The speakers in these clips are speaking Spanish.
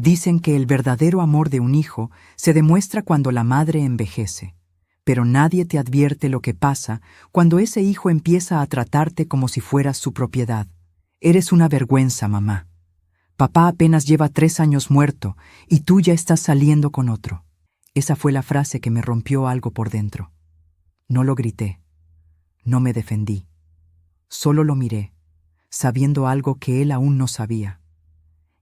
Dicen que el verdadero amor de un hijo se demuestra cuando la madre envejece, pero nadie te advierte lo que pasa cuando ese hijo empieza a tratarte como si fueras su propiedad. Eres una vergüenza, mamá. Papá apenas lleva 3 años muerto y tú ya estás saliendo con otro. Esa fue la frase que me rompió algo por dentro. No lo grité, no me defendí. Solo lo miré, sabiendo algo que él aún no sabía.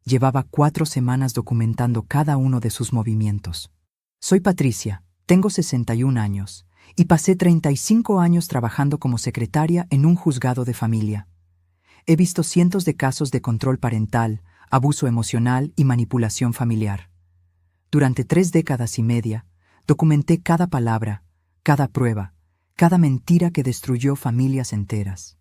Llevaba 4 semanas documentando cada uno de sus movimientos. Soy Patricia, tengo 61 años, y pasé 35 años trabajando como secretaria en un juzgado de familia. He visto cientos de casos de control parental, abuso emocional y manipulación familiar. Durante 3 décadas y media, documenté cada palabra, cada prueba, cada mentira que destruyó familias enteras.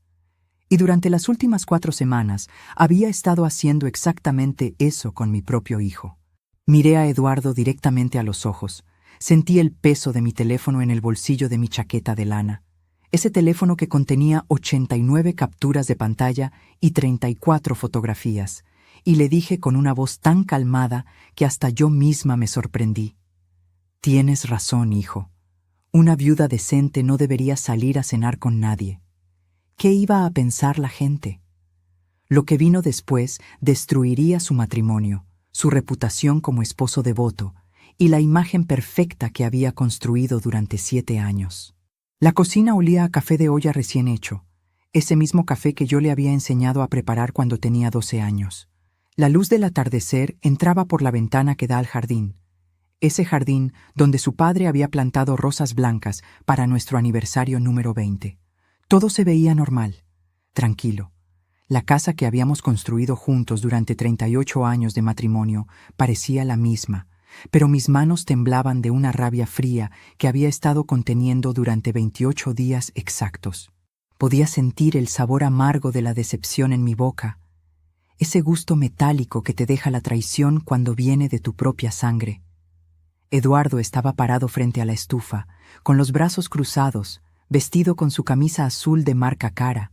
Y durante las últimas 4 semanas había estado haciendo exactamente eso con mi propio hijo. Miré a Eduardo directamente a los ojos. Sentí el peso de mi teléfono en el bolsillo de mi chaqueta de lana. Ese teléfono que contenía 89 capturas de pantalla y 34 fotografías. Y le dije con una voz tan calmada que hasta yo misma me sorprendí. Tienes razón, hijo. Una viuda decente no debería salir a cenar con nadie. ¿Qué iba a pensar la gente? Lo que vino después destruiría su matrimonio, su reputación como esposo devoto y la imagen perfecta que había construido durante 7 años. La cocina olía a café de olla recién hecho, ese mismo café que yo le había enseñado a preparar cuando tenía 12 años. La luz del atardecer entraba por la ventana que da al jardín, ese jardín donde su padre había plantado rosas blancas para nuestro aniversario número 20. Todo se veía normal, tranquilo. La casa que habíamos construido juntos durante 38 años de matrimonio parecía la misma, pero mis manos temblaban de una rabia fría que había estado conteniendo durante 28 días exactos. Podía sentir el sabor amargo de la decepción en mi boca, ese gusto metálico que te deja la traición cuando viene de tu propia sangre. Eduardo estaba parado frente a la estufa, con los brazos cruzados, vestido con su camisa azul de marca Cara,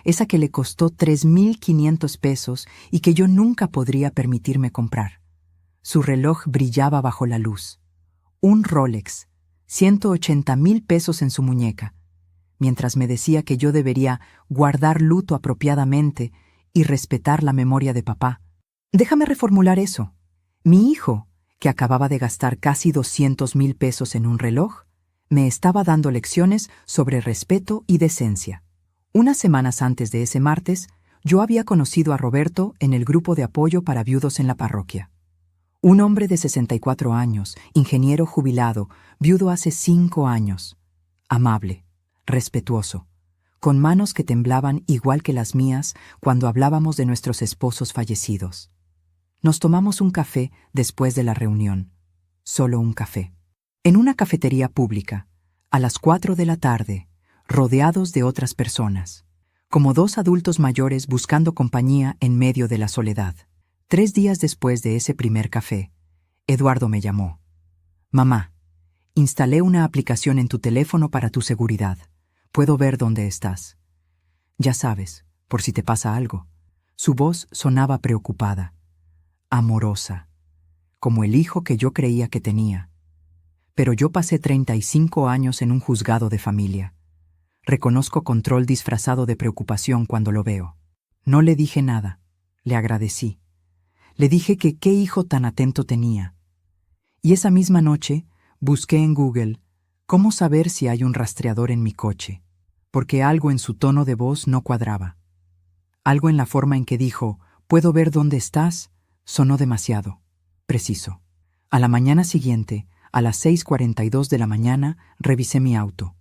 esa que le costó 3,500 pesos y que yo nunca podría permitirme comprar. Su reloj brillaba bajo la luz. Un Rolex, 180,000 pesos en su muñeca, mientras me decía que yo debería guardar luto apropiadamente y respetar la memoria de papá. Déjame reformular eso. Mi hijo, que acababa de gastar casi 200,000 pesos en un reloj, me estaba dando lecciones sobre respeto y decencia. Unas semanas antes de ese martes, yo había conocido a Roberto en el grupo de apoyo para viudos en la parroquia. Un hombre de 64 años, ingeniero jubilado, viudo hace 5 años. Amable, respetuoso, con manos que temblaban igual que las mías cuando hablábamos de nuestros esposos fallecidos. Nos tomamos un café después de la reunión. Solo un café. En una cafetería pública, a las 4 de la tarde, rodeados de otras personas, como 2 adultos mayores buscando compañía en medio de la soledad. 3 días después de ese primer café, Eduardo me llamó. Mamá, instalé una aplicación en tu teléfono para tu seguridad. Puedo ver dónde estás. Ya sabes, por si te pasa algo. Su voz sonaba preocupada, amorosa, como el hijo que yo creía que tenía. Pero yo pasé 35 años en un juzgado de familia. Reconozco control disfrazado de preocupación cuando lo veo. No le dije nada. Le agradecí. Le dije que qué hijo tan atento tenía. Y esa misma noche busqué en Google cómo saber si hay un rastreador en mi coche, porque algo en su tono de voz no cuadraba. Algo en la forma en que dijo, «Puedo ver dónde estás», sonó demasiado preciso. A la mañana siguiente, a las 6:42 de la mañana, revisé mi auto.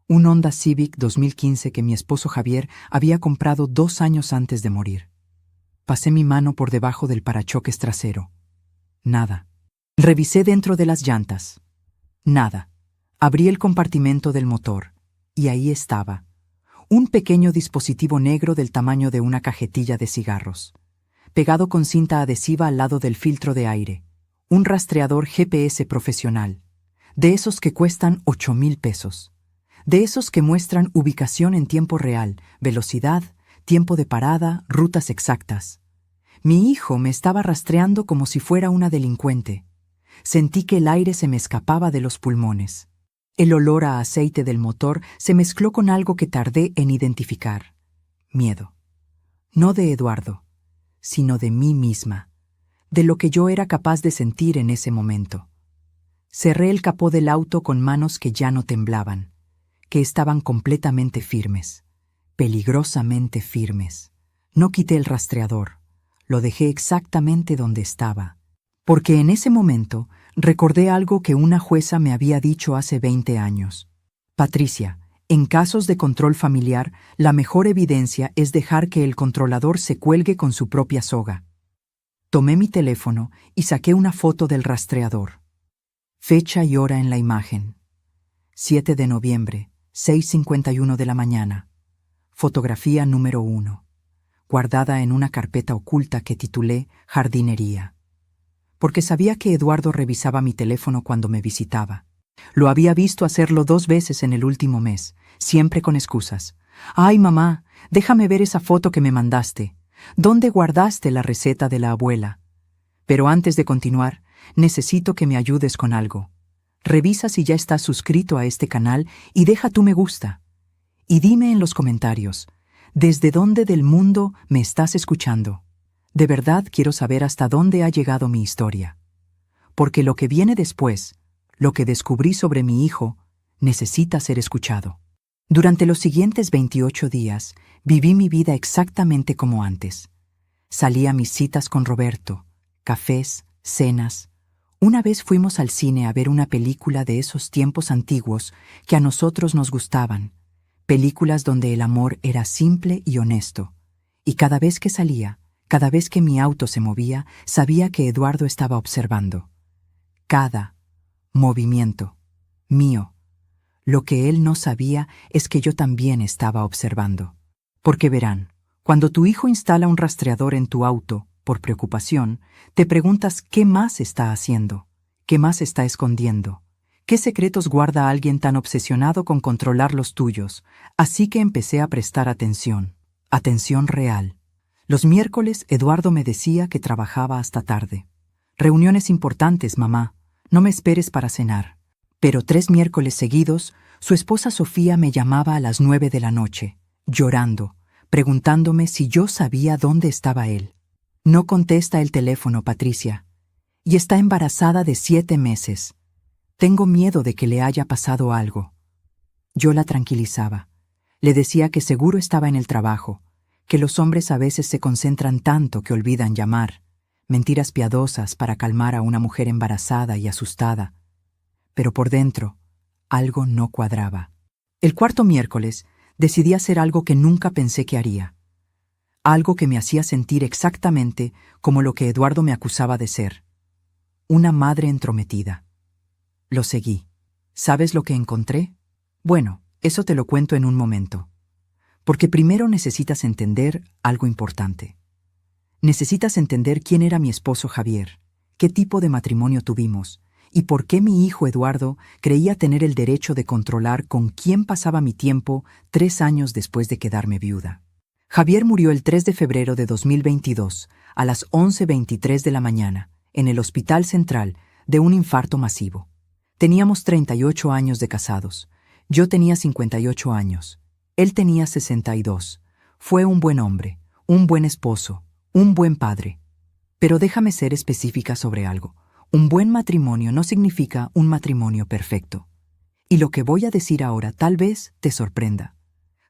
Un Honda Civic 2015 que mi esposo Javier había comprado 2 años antes de morir. Pasé mi mano por debajo del parachoques trasero. Nada. Revisé dentro de las llantas. Nada. Abrí el compartimento del motor, y ahí estaba. Un pequeño dispositivo negro del tamaño de una cajetilla de cigarros, pegado con cinta adhesiva al lado del filtro de aire. Un rastreador GPS profesional, de esos que cuestan 8,000 pesos, de esos que muestran ubicación en tiempo real, velocidad, tiempo de parada, rutas exactas. Mi hijo me estaba rastreando como si fuera una delincuente. Sentí que el aire se me escapaba de los pulmones. El olor a aceite del motor se mezcló con algo que tardé en identificar. Miedo. No de Eduardo, sino de mí misma, de lo que yo era capaz de sentir en ese momento. Cerré el capó del auto con manos que ya no temblaban, que estaban completamente firmes, peligrosamente firmes. No quité el rastreador, lo dejé exactamente donde estaba, porque en ese momento recordé algo que una jueza me había dicho hace 20 años. Patricia, en casos de control familiar, la mejor evidencia es dejar que el controlador se cuelgue con su propia soga. Tomé mi teléfono y saqué una foto del rastreador. Fecha y hora en la imagen. 7 de noviembre, 6:51 de la mañana. Fotografía número 1. Guardada en una carpeta oculta que titulé Jardinería. Porque sabía que Eduardo revisaba mi teléfono cuando me visitaba. Lo había visto hacerlo 2 veces en el último mes, siempre con excusas. «Ay, mamá, déjame ver esa foto que me mandaste. ¿Dónde guardaste la receta de la abuela?» Pero antes de continuar, necesito que me ayudes con algo. Revisa si ya estás suscrito a este canal y deja tu me gusta. Y dime en los comentarios, ¿desde dónde del mundo me estás escuchando? De verdad quiero saber hasta dónde ha llegado mi historia. Porque lo que viene después, lo que descubrí sobre mi hijo, necesita ser escuchado. Durante los siguientes 28 días, viví mi vida exactamente como antes. Salí a mis citas con Roberto, cafés, cenas. Una vez fuimos al cine a ver una película de esos tiempos antiguos que a nosotros nos gustaban, películas donde el amor era simple y honesto. Y cada vez que salía, cada vez que mi auto se movía, sabía que Eduardo estaba observando. Cada movimiento mío. Lo que él no sabía es que yo también estaba observando. Porque verán, cuando tu hijo instala un rastreador en tu auto, por preocupación, te preguntas qué más está haciendo, qué más está escondiendo, qué secretos guarda alguien tan obsesionado con controlar los tuyos. Así que empecé a prestar atención, atención real. Los miércoles Eduardo me decía que trabajaba hasta tarde. Reuniones importantes, mamá, no me esperes para cenar. Pero 3 miércoles seguidos, su esposa Sofía me llamaba a las 9 de la noche, llorando, preguntándome si yo sabía dónde estaba él. No contesta el teléfono, Patricia, y está embarazada de 7 meses. Tengo miedo de que le haya pasado algo. Yo la tranquilizaba. Le decía que seguro estaba en el trabajo, que los hombres a veces se concentran tanto que olvidan llamar, mentiras piadosas para calmar a una mujer embarazada y asustada. Pero por dentro, algo no cuadraba. El 4º miércoles, decidí hacer algo que nunca pensé que haría. Algo que me hacía sentir exactamente como lo que Eduardo me acusaba de ser. Una madre entrometida. Lo seguí. ¿Sabes lo que encontré? Bueno, eso te lo cuento en un momento. Porque primero necesitas entender algo importante. Necesitas entender quién era mi esposo Javier, qué tipo de matrimonio tuvimos, y por qué mi hijo Eduardo creía tener el derecho de controlar con quién pasaba mi tiempo 3 años después de quedarme viuda. Javier murió el 3 de febrero de 2022, a las 11:23 de la mañana, en el Hospital Central, de un infarto masivo. Teníamos 38 años de casados. Yo tenía 58 años. Él tenía 62. Fue un buen hombre, un buen esposo, un buen padre. Pero déjame ser específica sobre algo. Un buen matrimonio no significa un matrimonio perfecto. Y lo que voy a decir ahora tal vez te sorprenda.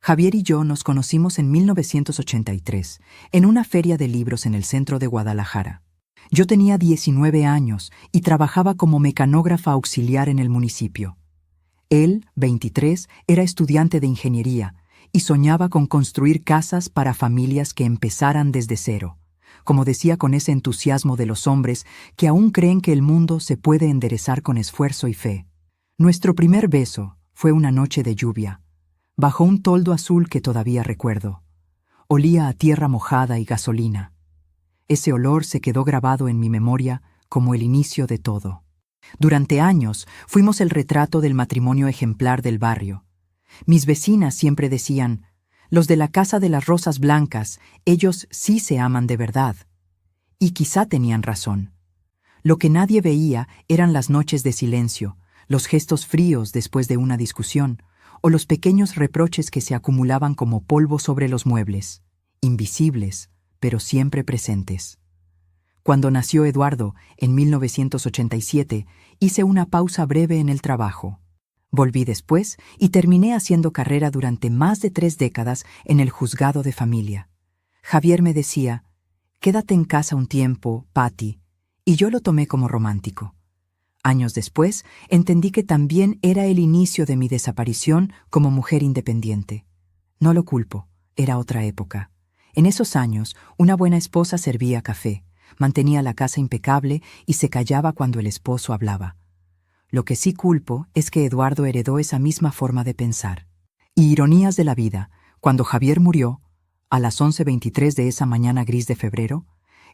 Javier y yo nos conocimos en 1983, en una feria de libros en el centro de Guadalajara. Yo tenía 19 años y trabajaba como mecanógrafa auxiliar en el municipio. Él, 23, era estudiante de ingeniería y soñaba con construir casas para familias que empezaran desde cero. Como decía con ese entusiasmo de los hombres que aún creen que el mundo se puede enderezar con esfuerzo y fe. Nuestro primer beso fue una noche de lluvia, bajo un toldo azul que todavía recuerdo. Olía a tierra mojada y gasolina. Ese olor se quedó grabado en mi memoria como el inicio de todo. Durante años fuimos el retrato del matrimonio ejemplar del barrio. Mis vecinas siempre decían: los de la Casa de las Rosas Blancas, ellos sí se aman de verdad. Y quizá tenían razón. Lo que nadie veía eran las noches de silencio, los gestos fríos después de una discusión, o los pequeños reproches que se acumulaban como polvo sobre los muebles, invisibles, pero siempre presentes. Cuando nació Eduardo, en 1987, hice una pausa breve en el trabajo. Volví después y terminé haciendo carrera durante más de 3 décadas en el juzgado de familia. Javier me decía, «Quédate en casa un tiempo, Patty», y yo lo tomé como romántico. Años después, entendí que también era el inicio de mi desaparición como mujer independiente. No lo culpo, era otra época. En esos años, una buena esposa servía café, mantenía la casa impecable y se callaba cuando el esposo hablaba. Lo que sí culpo es que Eduardo heredó esa misma forma de pensar. Y ironías de la vida, cuando Javier murió, a las 11:23 de esa mañana gris de febrero,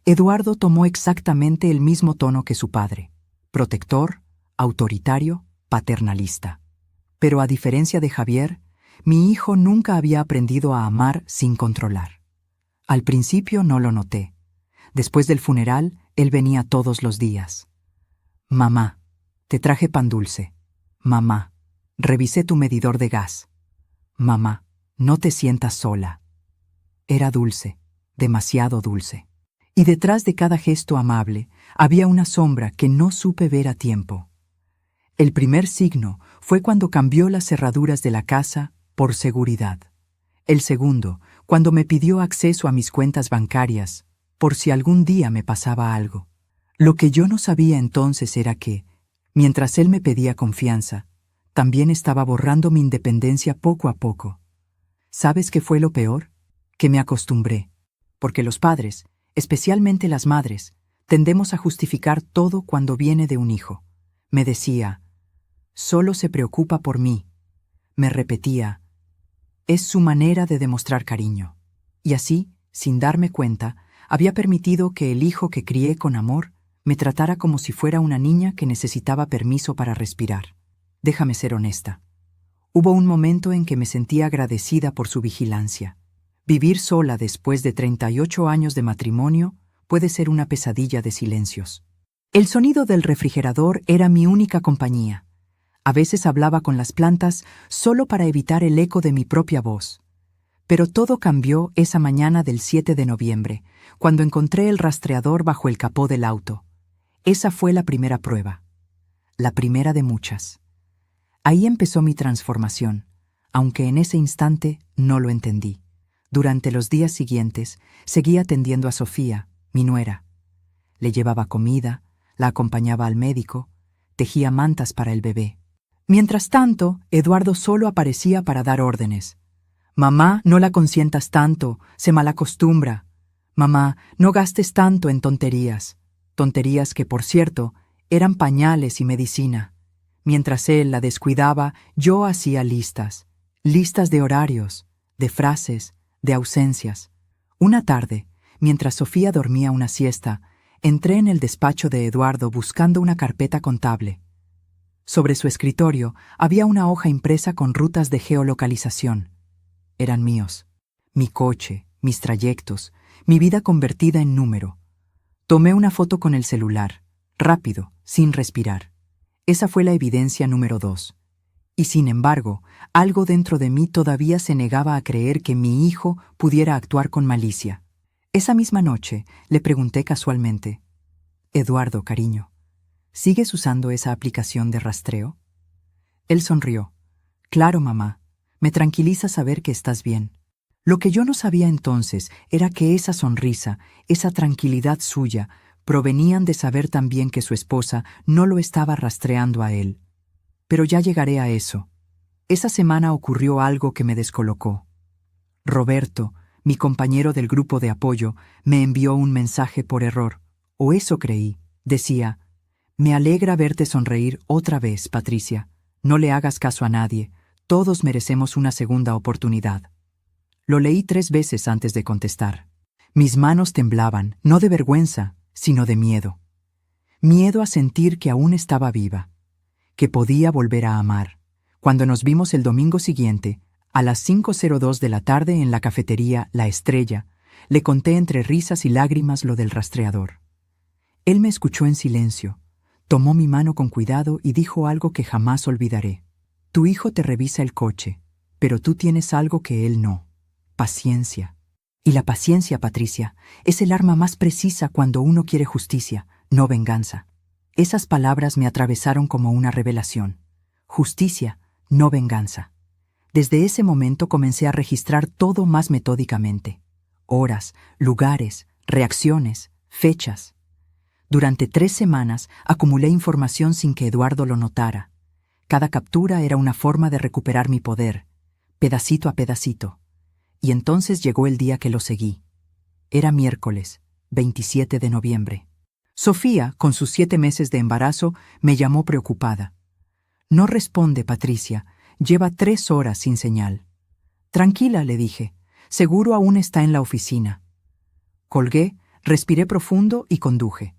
Eduardo tomó exactamente el mismo tono que su padre. Protector, autoritario, paternalista. Pero a diferencia de Javier, mi hijo nunca había aprendido a amar sin controlar. Al principio no lo noté. Después del funeral, él venía todos los días. «Mamá, te traje pan dulce. Mamá, revisé tu medidor de gas. Mamá, no te sientas sola». Era dulce, demasiado dulce. Y detrás de cada gesto amable había una sombra que no supe ver a tiempo. El primer signo fue cuando cambió las cerraduras de la casa por seguridad. El segundo, cuando me pidió acceso a mis cuentas bancarias, por si algún día me pasaba algo. Lo que yo no sabía entonces era que, mientras él me pedía confianza, también estaba borrando mi independencia poco a poco. ¿Sabes qué fue lo peor? Que me acostumbré, porque los padres, especialmente las madres, tendemos a justificar todo cuando viene de un hijo. Me decía, «Solo se preocupa por mí». Me repetía, «Es su manera de demostrar cariño». Y así, sin darme cuenta, había permitido que el hijo que crié con amor me tratara como si fuera una niña que necesitaba permiso para respirar. Déjame ser honesta. Hubo un momento en que me sentía agradecida por su vigilancia. Vivir sola después de 38 años de matrimonio puede ser una pesadilla de silencios. El sonido del refrigerador era mi única compañía. A veces hablaba con las plantas solo para evitar el eco de mi propia voz. Pero todo cambió esa mañana del 7 de noviembre, cuando encontré el rastreador bajo el capó del auto. Esa fue la primera prueba. La primera de muchas. Ahí empezó mi transformación, aunque en ese instante no lo entendí. Durante los días siguientes, seguía atendiendo a Sofía, mi nuera. Le llevaba comida, la acompañaba al médico, tejía mantas para el bebé. Mientras tanto, Eduardo solo aparecía para dar órdenes. «Mamá, no la consientas tanto, se malacostumbra. Mamá, no gastes tanto en tonterías». Tonterías que, por cierto, eran pañales y medicina. Mientras él la descuidaba, yo hacía listas de horarios, de frases, de ausencias. Una tarde, mientras Sofía dormía una siesta, entré en el despacho de Eduardo buscando una carpeta contable. Sobre su escritorio había una hoja impresa con rutas de geolocalización. Eran míos. Mi coche, mis trayectos, mi vida convertida en número. Tomé una foto con el celular, rápido, sin respirar. Esa fue la evidencia número 2. Y sin embargo, algo dentro de mí todavía se negaba a creer que mi hijo pudiera actuar con malicia. Esa misma noche le pregunté casualmente, «Eduardo, cariño, ¿sigues usando esa aplicación de rastreo?» Él sonrió. «Claro, mamá, me tranquiliza saber que estás bien». Lo que yo no sabía entonces era que esa sonrisa, esa tranquilidad suya, provenían de saber también que su esposa no lo estaba rastreando a él. Pero ya llegaré a eso. Esa semana ocurrió algo que me descolocó. Roberto, mi compañero del grupo de apoyo, me envió un mensaje por error, o eso creí. Decía, «Me alegra verte sonreír otra vez, Patricia. No le hagas caso a nadie. Todos merecemos una segunda oportunidad». Lo leí 3 veces antes de contestar. Mis manos temblaban, no de vergüenza, sino de miedo. Miedo a sentir que aún estaba viva, que podía volver a amar. Cuando nos vimos el domingo siguiente, a las 5:02 de la tarde en la cafetería La Estrella, Le conté entre risas y lágrimas lo del rastreador. Él me escuchó en silencio, tomó mi mano con cuidado y dijo algo que jamás olvidaré. Tu hijo te revisa el coche, pero tú tienes algo que él no: paciencia. Y la paciencia, Patricia, es el arma más precisa cuando uno quiere justicia, no venganza. Esas palabras me atravesaron como una revelación. Justicia, no venganza. Desde ese momento comencé a registrar todo más metódicamente. Horas, lugares, reacciones, fechas. Durante 3 semanas acumulé información sin que Eduardo lo notara. Cada captura era una forma de recuperar mi poder, pedacito a pedacito. Y entonces llegó el día que lo seguí. Era miércoles, 27 de noviembre. Sofía, con sus 7 meses de embarazo, me llamó preocupada. No responde, Patricia. Lleva 3 horas sin señal. Tranquila, le dije. Seguro aún está en la oficina. Colgué, respiré profundo y conduje.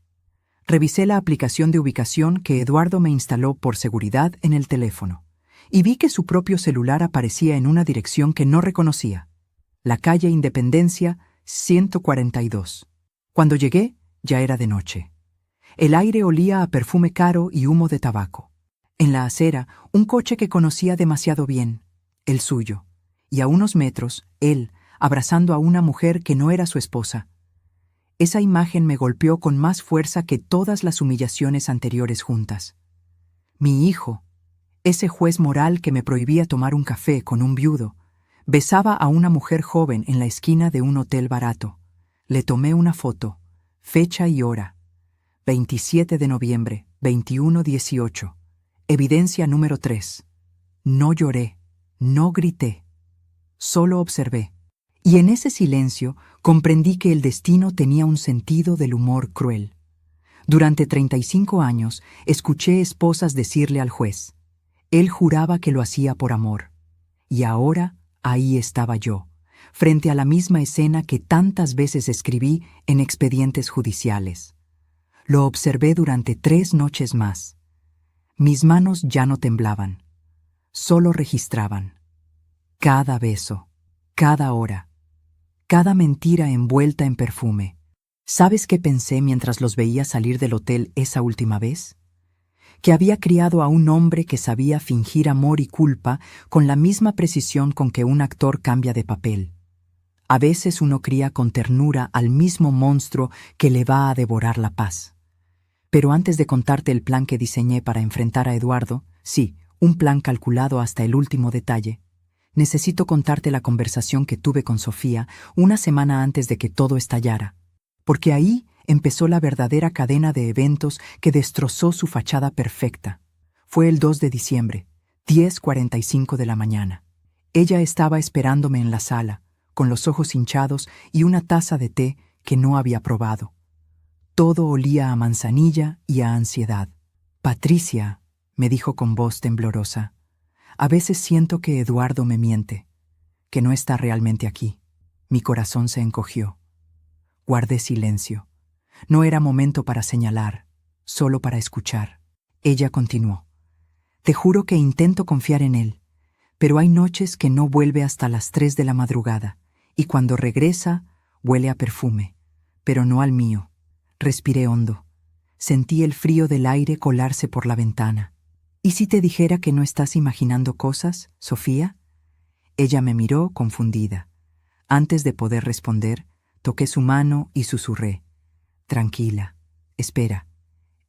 Revisé la aplicación de ubicación que Eduardo me instaló por seguridad en el teléfono y vi que su propio celular aparecía en una dirección que no reconocía. La calle Independencia, 142. Cuando llegué, ya era de noche. El aire olía a perfume caro y humo de tabaco. En la acera, un coche que conocía demasiado bien, el suyo, y a unos metros, él, abrazando a una mujer que no era su esposa. Esa imagen me golpeó con más fuerza que todas las humillaciones anteriores juntas. Mi hijo, ese juez moral que me prohibía tomar un café con un viudo, besaba a una mujer joven en la esquina de un hotel barato. Le tomé una foto, fecha y hora. 27 de noviembre, 21:18. Evidencia número 3. No lloré, no grité, solo observé. Y en ese silencio comprendí que el destino tenía un sentido del humor cruel. Durante 35 años escuché esposas decirle al juez: él juraba que lo hacía por amor. Y ahora ahí estaba yo, frente a la misma escena que tantas veces escribí en expedientes judiciales. Lo observé durante 3 noches más. Mis manos ya no temblaban, solo registraban. Cada beso, cada hora, cada mentira envuelta en perfume. ¿Sabes qué pensé mientras los veía salir del hotel esa última vez? Que había criado a un hombre que sabía fingir amor y culpa con la misma precisión con que un actor cambia de papel. A veces uno cría con ternura al mismo monstruo que le va a devorar la paz. Pero antes de contarte el plan que diseñé para enfrentar a Eduardo, sí, un plan calculado hasta el último detalle, necesito contarte la conversación que tuve con Sofía una semana antes de que todo estallara, porque ahí empezó la verdadera cadena de eventos que destrozó su fachada perfecta. Fue el 2 de diciembre, 10:45 de la mañana. Ella estaba esperándome en la sala, con los ojos hinchados y una taza de té que no había probado. Todo olía a manzanilla y a ansiedad. Patricia, me dijo con voz temblorosa, a veces siento que Eduardo me miente, que no está realmente aquí. Mi corazón se encogió. Guardé silencio. No era momento para señalar, solo para escuchar. Ella continuó. Te juro que intento confiar en él, pero hay noches que no vuelve hasta las 3 de la madrugada, y cuando regresa, huele a perfume, pero no al mío. Respiré hondo. Sentí el frío del aire colarse por la ventana. ¿Y si te dijera que no estás imaginando cosas, Sofía? Ella me miró confundida. Antes de poder responder, toqué su mano y susurré. Tranquila, espera.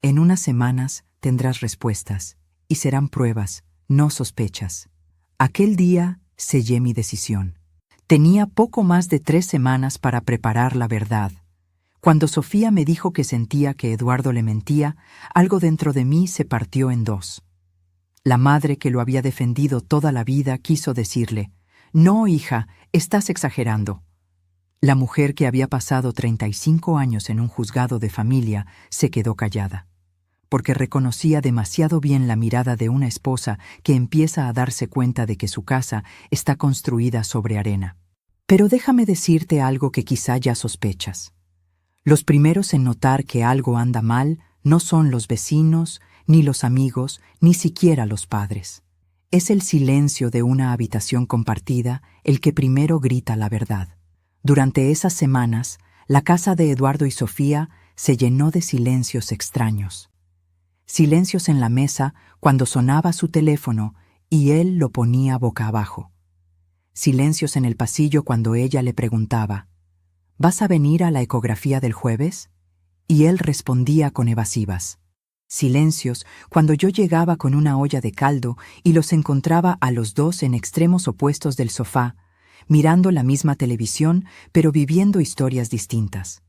En unas semanas tendrás respuestas, y serán pruebas, no sospechas. Aquel día sellé mi decisión. Tenía poco más de 3 semanas para preparar la verdad. Cuando Sofía me dijo que sentía que Eduardo le mentía, algo dentro de mí se partió en 2. La madre que lo había defendido toda la vida quiso decirle: «No, hija, estás exagerando». La mujer que había pasado 35 años en un juzgado de familia se quedó callada, porque reconocía demasiado bien la mirada de una esposa que empieza a darse cuenta de que su casa está construida sobre arena. Pero déjame decirte algo que quizá ya sospechas. Los primeros en notar que algo anda mal no son los vecinos, ni los amigos, ni siquiera los padres. Es el silencio de una habitación compartida el que primero grita la verdad. Durante esas semanas, la casa de Eduardo y Sofía se llenó de silencios extraños. Silencios en la mesa cuando sonaba su teléfono y él lo ponía boca abajo. Silencios en el pasillo cuando ella le preguntaba, ¿vas a venir a la ecografía del jueves? Y él respondía con evasivas. Silencios cuando yo llegaba con una olla de caldo y los encontraba a los dos en extremos opuestos del sofá, mirando la misma televisión, pero viviendo historias distintas.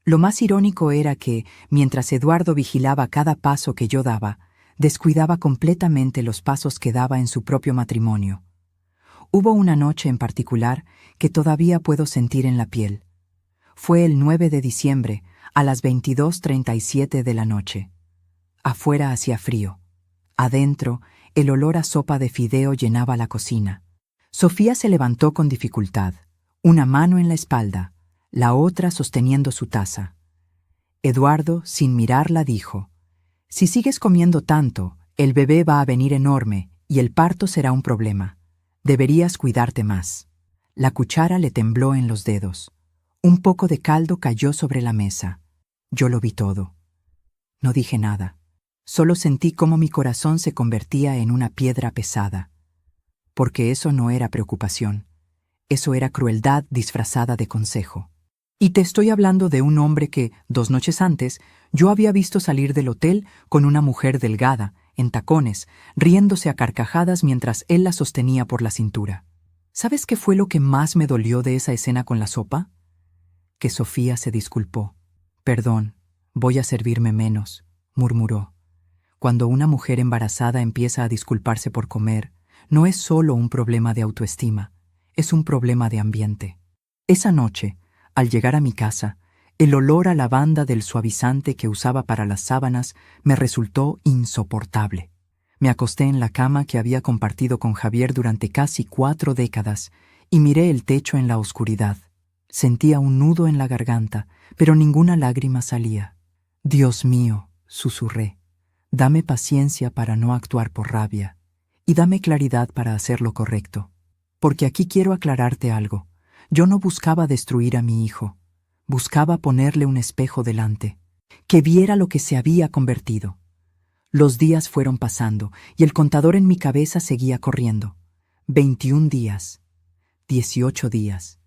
Lo más irónico era que, mientras Eduardo vigilaba cada paso que yo daba, descuidaba completamente los pasos que daba en su propio matrimonio. Hubo una noche en particular que todavía puedo sentir en la piel. Fue el 9 de diciembre, a las 22:37 de la noche. Afuera hacía frío. Adentro, el olor a sopa de fideo llenaba la cocina. Sofía se levantó con dificultad, una mano en la espalda, la otra sosteniendo su taza. Eduardo, sin mirarla, dijo, «Si sigues comiendo tanto, el bebé va a venir enorme y el parto será un problema. Deberías cuidarte más». La cuchara le tembló en los dedos. Un poco de caldo cayó sobre la mesa. Yo lo vi todo. No dije nada. Solo sentí cómo mi corazón se convertía en una piedra pesada. Porque eso no era preocupación. Eso era crueldad disfrazada de consejo. Y te estoy hablando de un hombre que, 2 noches antes, yo había visto salir del hotel con una mujer delgada, en tacones, riéndose a carcajadas mientras él la sostenía por la cintura. ¿Sabes qué fue lo que más me dolió de esa escena con la sopa? Que Sofía se disculpó. «Perdón, voy a servirme menos», murmuró. Cuando una mujer embarazada empieza a disculparse por comer, no es solo un problema de autoestima, es un problema de ambiente. Esa noche, al llegar a mi casa, el olor a lavanda del suavizante que usaba para las sábanas me resultó insoportable. Me acosté en la cama que había compartido con Javier durante casi 4 décadas y miré el techo en la oscuridad. Sentía un nudo en la garganta, pero ninguna lágrima salía. «Dios mío», susurré, «dame paciencia para no actuar por rabia, y dame claridad para hacer lo correcto. Porque aquí quiero aclararte algo. Yo no buscaba destruir a mi hijo. Buscaba ponerle un espejo delante, que viera lo que se había convertido». Los días fueron pasando, y el contador en mi cabeza seguía corriendo. 21 días, 18 días,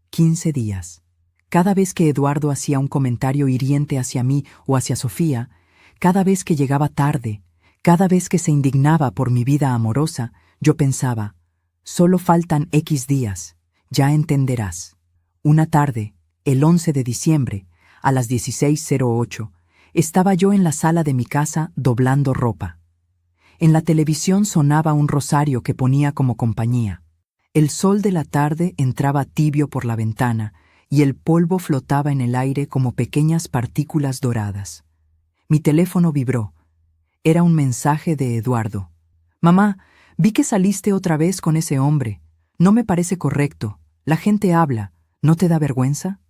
15 días. Cada vez que Eduardo hacía un comentario hiriente hacia mí o hacia Sofía, cada vez que llegaba tarde, cada vez que se indignaba por mi vida amorosa, yo pensaba, solo faltan X días, ya entenderás. Una tarde, el 11 de diciembre, a las 16:08, estaba yo en la sala de mi casa doblando ropa. En la televisión sonaba un rosario que ponía como compañía. El sol de la tarde entraba tibio por la ventana y el polvo flotaba en el aire como pequeñas partículas doradas. Mi teléfono vibró. Era un mensaje de Eduardo. «Mamá, vi que saliste otra vez con ese hombre. No me parece correcto. La gente habla. ¿No te da vergüenza?»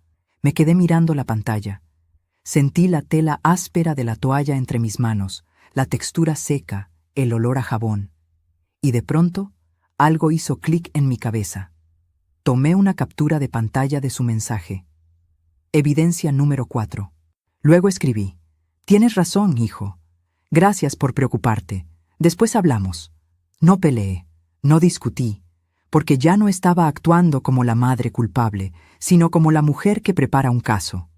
Me quedé mirando la pantalla. Sentí la tela áspera de la toalla entre mis manos, la textura seca, el olor a jabón. Y de pronto, algo hizo clic en mi cabeza. Tomé una captura de pantalla de su mensaje. Evidencia número 4. Luego escribí: «Tienes razón, hijo. Gracias por preocuparte. Después hablamos». No peleé, no discutí, porque ya no estaba actuando como la madre culpable, sino como la mujer que prepara un caso.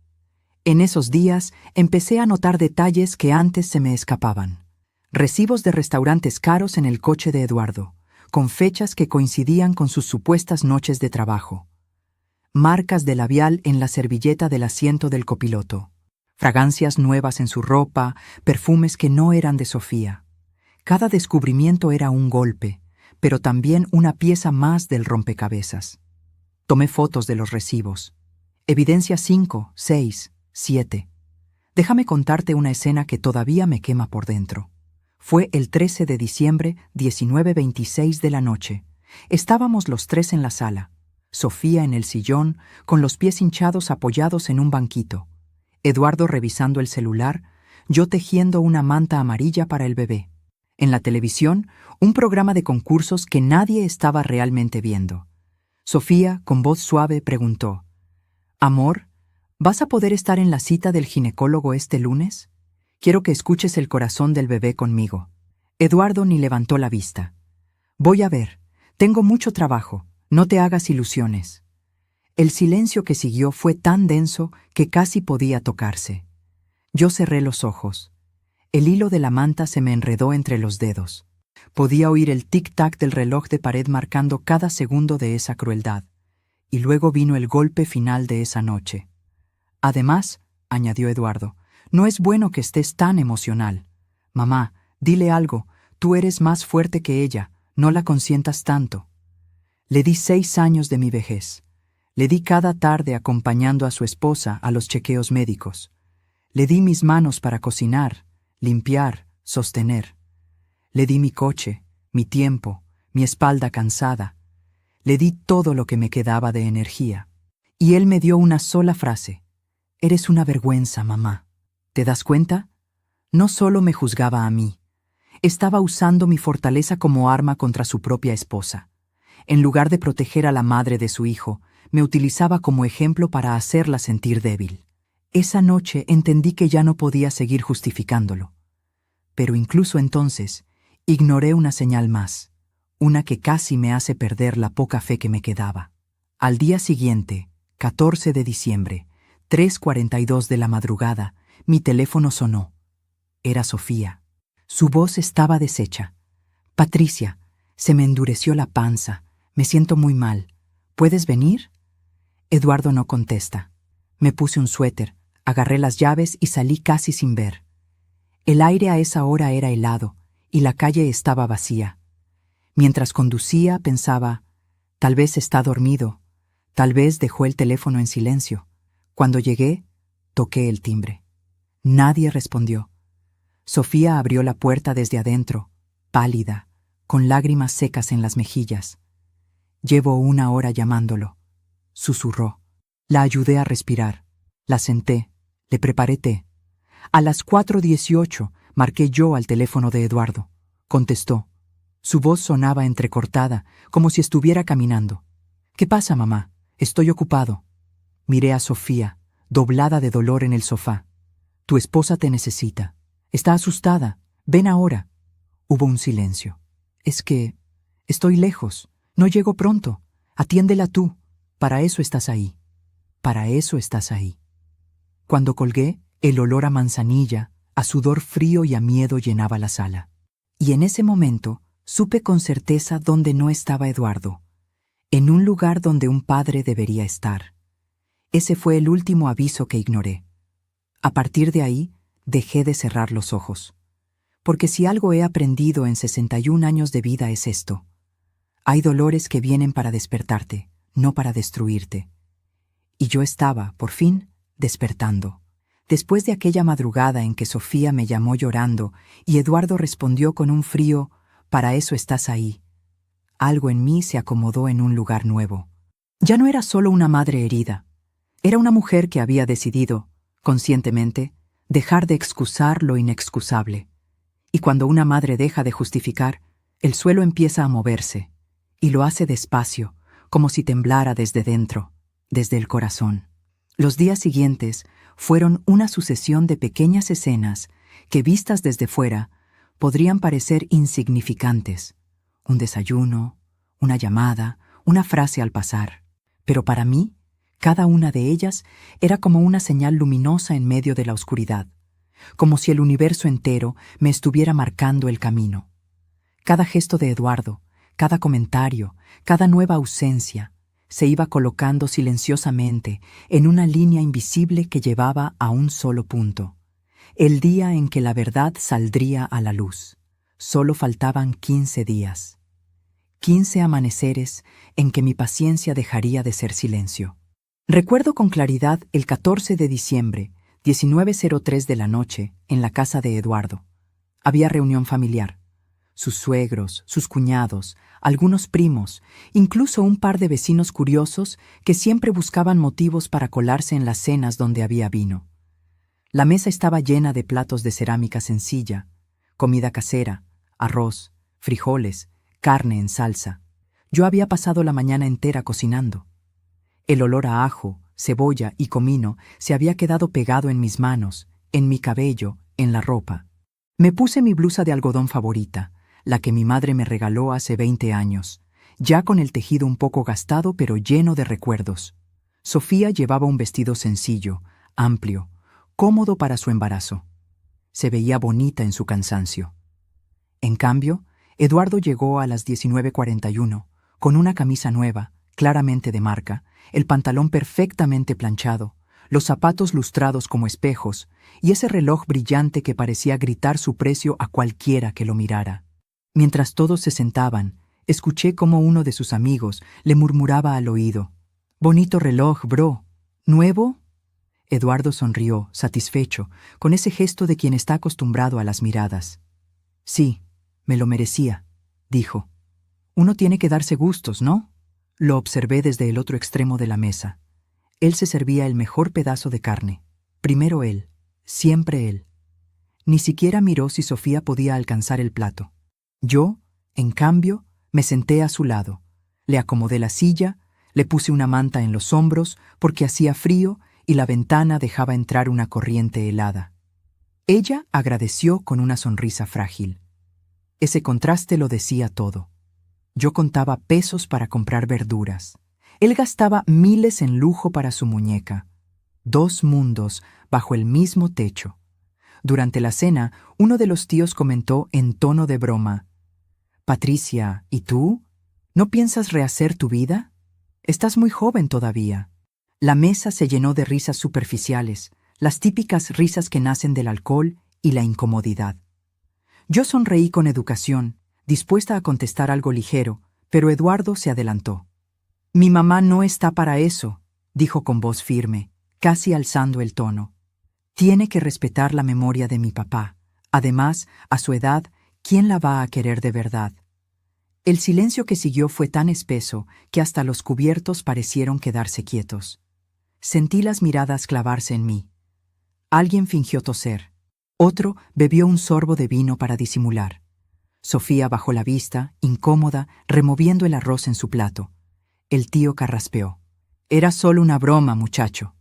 En esos días empecé a notar detalles que antes se me escapaban. Recibos de restaurantes caros en el coche de Eduardo, con fechas que coincidían con sus supuestas noches de trabajo. Marcas de labial en la servilleta del asiento del copiloto. Fragancias nuevas en su ropa, perfumes que no eran de Sofía. Cada descubrimiento era un golpe, pero también una pieza más del rompecabezas. Tomé fotos de los recibos. Evidencia 5, 6, 7. Déjame contarte una escena que todavía me quema por dentro. Fue el 13 de diciembre, 19:26 de la noche. Estábamos los tres en la sala. Sofía en el sillón, con los pies hinchados apoyados en un banquito. Eduardo revisando el celular, yo tejiendo una manta amarilla para el bebé. En la televisión, un programa de concursos que nadie estaba realmente viendo. Sofía, con voz suave, preguntó: «Amor, ¿vas a poder estar en la cita del ginecólogo este lunes? Quiero que escuches el corazón del bebé conmigo». Eduardo ni levantó la vista. «Voy a ver. Tengo mucho trabajo. No te hagas ilusiones». El silencio que siguió fue tan denso que casi podía tocarse. Yo cerré los ojos. El hilo de la manta se me enredó entre los dedos. Podía oír el tic-tac del reloj de pared marcando cada segundo de esa crueldad. Y luego vino el golpe final de esa noche. «Además», añadió Eduardo, «no es bueno que estés tan emocional. Mamá, dile algo, tú eres más fuerte que ella, no la consientas tanto». Le di 6 años de mi vejez. Le di cada tarde acompañando a su esposa a los chequeos médicos. Le di mis manos para cocinar, limpiar, sostener. Le di mi coche, mi tiempo, mi espalda cansada. Le di todo lo que me quedaba de energía. Y él me dio una sola frase: «Eres una vergüenza, mamá». ¿Te das cuenta? No solo me juzgaba a mí. Estaba usando mi fortaleza como arma contra su propia esposa. En lugar de proteger a la madre de su hijo, me utilizaba como ejemplo para hacerla sentir débil. Esa noche entendí que ya no podía seguir justificándolo. Pero incluso entonces, ignoré una señal más, una que casi me hace perder la poca fe que me quedaba. Al día siguiente, 14 de diciembre, 3:42 de la madrugada, mi teléfono sonó. Era Sofía. Su voz estaba deshecha. «Patricia, se me endureció la panza. Me siento muy mal. ¿Puedes venir?» Eduardo no contesta. Me puse un suéter, agarré las llaves y salí casi sin ver. El aire a esa hora era helado y la calle estaba vacía. Mientras conducía pensaba: tal vez está dormido, tal vez dejó el teléfono en silencio. Cuando llegué, toqué el timbre. Nadie respondió. Sofía abrió la puerta desde adentro, pálida, con lágrimas secas en las mejillas. «Llevo 1 hora llamándolo», susurró. La ayudé a respirar. La senté, le preparé té. A las 4:18 marqué yo al teléfono de Eduardo. Contestó. Su voz sonaba entrecortada, como si estuviera caminando. «¿Qué pasa, mamá? Estoy ocupado». Miré a Sofía, doblada de dolor en el sofá. «Tu esposa te necesita. Está asustada. Ven ahora». Hubo un silencio. «Es que estoy lejos. No llego pronto. Atiéndela tú. Para eso estás ahí. Para eso estás ahí». Cuando colgué, el olor a manzanilla, a sudor frío y a miedo llenaba la sala. Y en ese momento supe con certeza dónde no estaba Eduardo. En un lugar donde un padre debería estar. Ese fue el último aviso que ignoré. A partir de ahí, dejé de cerrar los ojos. Porque si algo he aprendido en 61 años de vida es esto: hay dolores que vienen para despertarte, no para destruirte. Y yo estaba, por fin, despertando. Después de aquella madrugada en que Sofía me llamó llorando y Eduardo respondió con un frío «para eso estás ahí», algo en mí se acomodó en un lugar nuevo. Ya no era solo una madre herida. Era una mujer que había decidido, conscientemente, dejar de excusar lo inexcusable. Y cuando una madre deja de justificar, el suelo empieza a moverse, y lo hace despacio, como si temblara desde dentro, desde el corazón. Los días siguientes fueron una sucesión de pequeñas escenas que, vistas desde fuera, podrían parecer insignificantes. Un desayuno, una llamada, una frase al pasar. Pero para mí, cada una de ellas era como una señal luminosa en medio de la oscuridad, como si el universo entero me estuviera marcando el camino. Cada gesto de Eduardo, cada comentario, cada nueva ausencia, se iba colocando silenciosamente en una línea invisible que llevaba a un solo punto: el día en que la verdad saldría a la luz. Solo faltaban 15 días. 15 amaneceres en que mi paciencia dejaría de ser silencio. Recuerdo con claridad el 14 de diciembre, 19:03 de la noche, en la casa de Eduardo. Había reunión familiar. Sus suegros, sus cuñados, algunos primos, incluso un par de vecinos curiosos que siempre buscaban motivos para colarse en las cenas donde había vino. La mesa estaba llena de platos de cerámica sencilla, comida casera, arroz, frijoles, carne en salsa. Yo había pasado la mañana entera cocinando. El olor a ajo, cebolla y comino se había quedado pegado en mis manos, en mi cabello, en la ropa. Me puse mi blusa de algodón favorita, la que mi madre me regaló hace 20 años, ya con el tejido un poco gastado pero lleno de recuerdos. Sofía llevaba un vestido sencillo, amplio, cómodo para su embarazo. Se veía bonita en su cansancio. En cambio, Eduardo llegó a las 19:41, con una camisa nueva, claramente de marca, el pantalón perfectamente planchado, los zapatos lustrados como espejos y ese reloj brillante que parecía gritar su precio a cualquiera que lo mirara. Mientras todos se sentaban, escuché cómo uno de sus amigos le murmuraba al oído: «Bonito reloj, bro. ¿Nuevo?». Eduardo sonrió, satisfecho, con ese gesto de quien está acostumbrado a las miradas. «Sí, me lo merecía», dijo. «Uno tiene que darse gustos, ¿no?». Lo observé desde el otro extremo de la mesa. Él se servía el mejor pedazo de carne. Primero él, siempre él. Ni siquiera miró si Sofía podía alcanzar el plato. Yo, en cambio, me senté a su lado. Le acomodé la silla, le puse una manta en los hombros porque hacía frío y la ventana dejaba entrar una corriente helada. Ella agradeció con una sonrisa frágil. Ese contraste lo decía todo. Yo contaba pesos para comprar verduras. Él gastaba miles en lujo para su muñeca. 2 mundos bajo el mismo techo. Durante la cena, uno de los tíos comentó en tono de broma: «Patricia, ¿y tú? ¿No piensas rehacer tu vida? Estás muy joven todavía». La mesa se llenó de risas superficiales, las típicas risas que nacen del alcohol y la incomodidad. Yo sonreí con educación, dispuesta a contestar algo ligero, pero Eduardo se adelantó. «Mi mamá no está para eso», dijo con voz firme, casi alzando el tono. «Tiene que respetar la memoria de mi papá. Además, a su edad, ¿quién la va a querer de verdad?». El silencio que siguió fue tan espeso que hasta los cubiertos parecieron quedarse quietos. Sentí las miradas clavarse en mí. Alguien fingió toser. Otro bebió un sorbo de vino para disimular. Sofía bajó la vista, incómoda, removiendo el arroz en su plato. El tío carraspeó: «Era solo una broma, muchacho».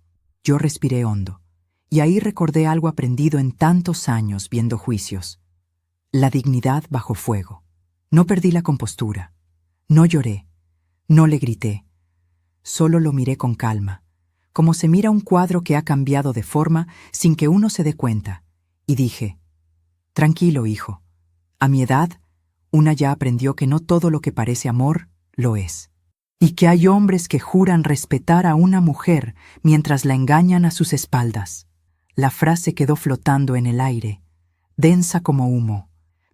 Yo respiré hondo, y ahí recordé algo aprendido en tantos años viendo juicios. La dignidad bajo fuego. No perdí la compostura. No lloré. No le grité. Solo lo miré con calma, como se mira un cuadro que ha cambiado de forma sin que uno se dé cuenta, y dije: «Tranquilo, hijo. A mi edad, una ya aprendió que no todo lo que parece amor lo es, y que hay hombres que juran respetar a una mujer mientras la engañan a sus espaldas». La frase quedó flotando en el aire, densa como humo.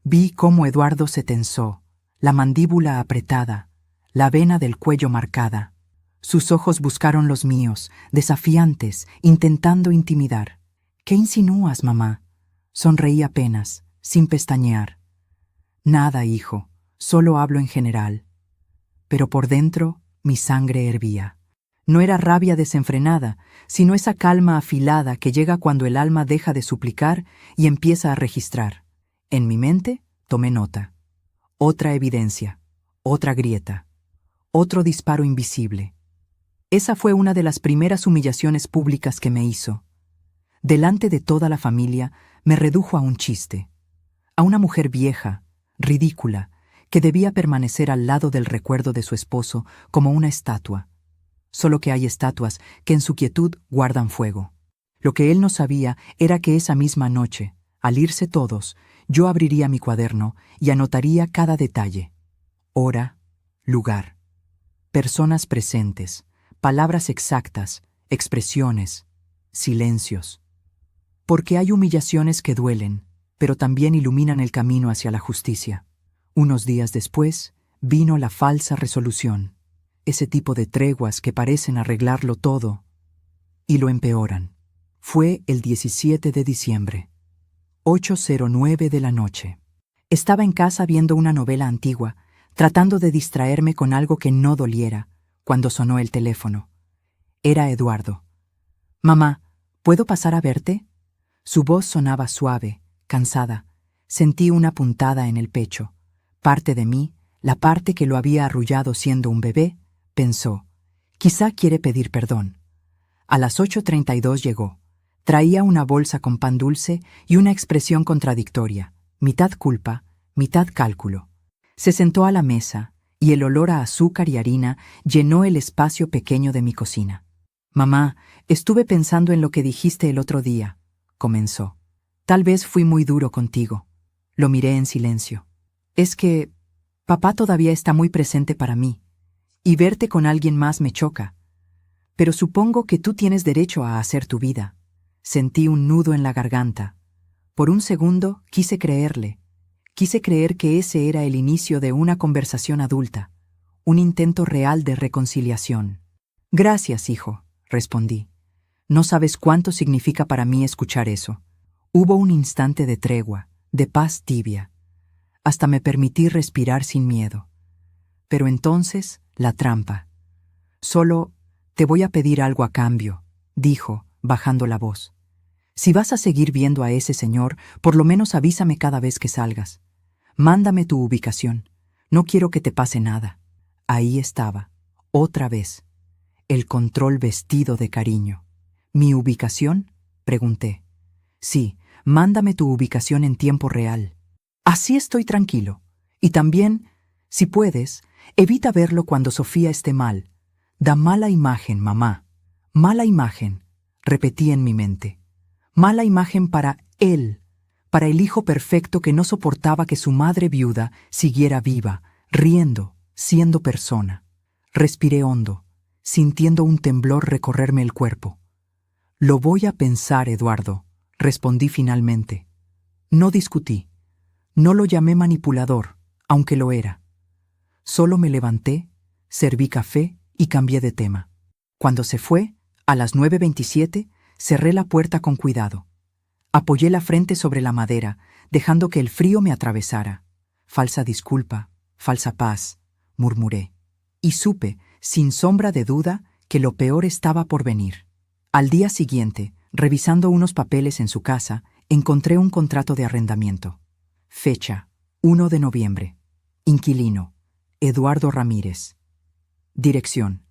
Vi cómo Eduardo se tensó, la mandíbula apretada, la vena del cuello marcada. Sus ojos buscaron los míos, desafiantes, intentando intimidar. «¿Qué insinúas, mamá?». Sonreí apenas, sin pestañear. «Nada, hijo, solo hablo en general». Pero por dentro, mi sangre hervía. No era rabia desenfrenada, sino esa calma afilada que llega cuando el alma deja de suplicar y empieza a registrar. En mi mente, tomé nota. Otra evidencia, otra grieta, otro disparo invisible. Esa fue una de las primeras humillaciones públicas que me hizo. Delante de toda la familia, me redujo a un chiste. A una mujer vieja, ridícula, que debía permanecer al lado del recuerdo de su esposo como una estatua. Solo que hay estatuas que en su quietud guardan fuego. Lo que él no sabía era que esa misma noche, al irse todos, yo abriría mi cuaderno y anotaría cada detalle. Hora, lugar, personas presentes, palabras exactas, expresiones, silencios. Porque hay humillaciones que duelen, pero también iluminan el camino hacia la justicia. Unos días después, vino la falsa resolución, ese tipo de treguas que parecen arreglarlo todo, y lo empeoran. Fue el 17 de diciembre, 8:09 de la noche. Estaba en casa viendo una novela antigua, tratando de distraerme con algo que no doliera, cuando sonó el teléfono. Era Eduardo. «Mamá, ¿puedo pasar a verte?». Su voz sonaba suave, cansada. Sentí una puntada en el pecho. Parte de mí, la parte que lo había arrullado siendo un bebé, pensó, quizá quiere pedir perdón. A las 8:32 llegó. Traía una bolsa con pan dulce y una expresión contradictoria, mitad culpa, mitad cálculo. Se sentó a la mesa y el olor a azúcar y harina llenó el espacio pequeño de mi cocina. Mamá, estuve pensando en lo que dijiste el otro día, comenzó. Tal vez fui muy duro contigo. Lo miré en silencio. Es que papá todavía está muy presente para mí, y verte con alguien más me choca. Pero supongo que tú tienes derecho a hacer tu vida. Sentí un nudo en la garganta. Por un segundo quise creerle. Quise creer que ese era el inicio de una conversación adulta, un intento real de reconciliación. Gracias, hijo, respondí. No sabes cuánto significa para mí escuchar eso. Hubo un instante de tregua, de paz tibia. Hasta me permití respirar sin miedo. Pero entonces, la trampa. Solo te voy a pedir algo a cambio, dijo, bajando la voz. Si vas a seguir viendo a ese señor, por lo menos avísame cada vez que salgas. Mándame tu ubicación. No quiero que te pase nada. Ahí estaba, otra vez. El control vestido de cariño. ¿Mi ubicación? Pregunté. Sí, mándame tu ubicación en tiempo real. Así estoy tranquilo. Y también, si puedes, evita verlo cuando Sofía esté mal. Da mala imagen, mamá. Mala imagen, repetí en mi mente. Mala imagen para él, para el hijo perfecto que no soportaba que su madre viuda siguiera viva, riendo, siendo persona. Respiré hondo, sintiendo un temblor recorrerme el cuerpo. Lo voy a pensar, Eduardo, respondí finalmente. No discutí. No lo llamé manipulador, aunque lo era. Solo me levanté, serví café y cambié de tema. Cuando se fue, a las 9:27, cerré la puerta con cuidado. Apoyé la frente sobre la madera, dejando que el frío me atravesara. Falsa disculpa, falsa paz, murmuré. Y supe, sin sombra de duda, que lo peor estaba por venir. Al día siguiente, revisando unos papeles en su casa, encontré un contrato de arrendamiento. Fecha, 1 de noviembre. Inquilino, Eduardo Ramírez. Dirección,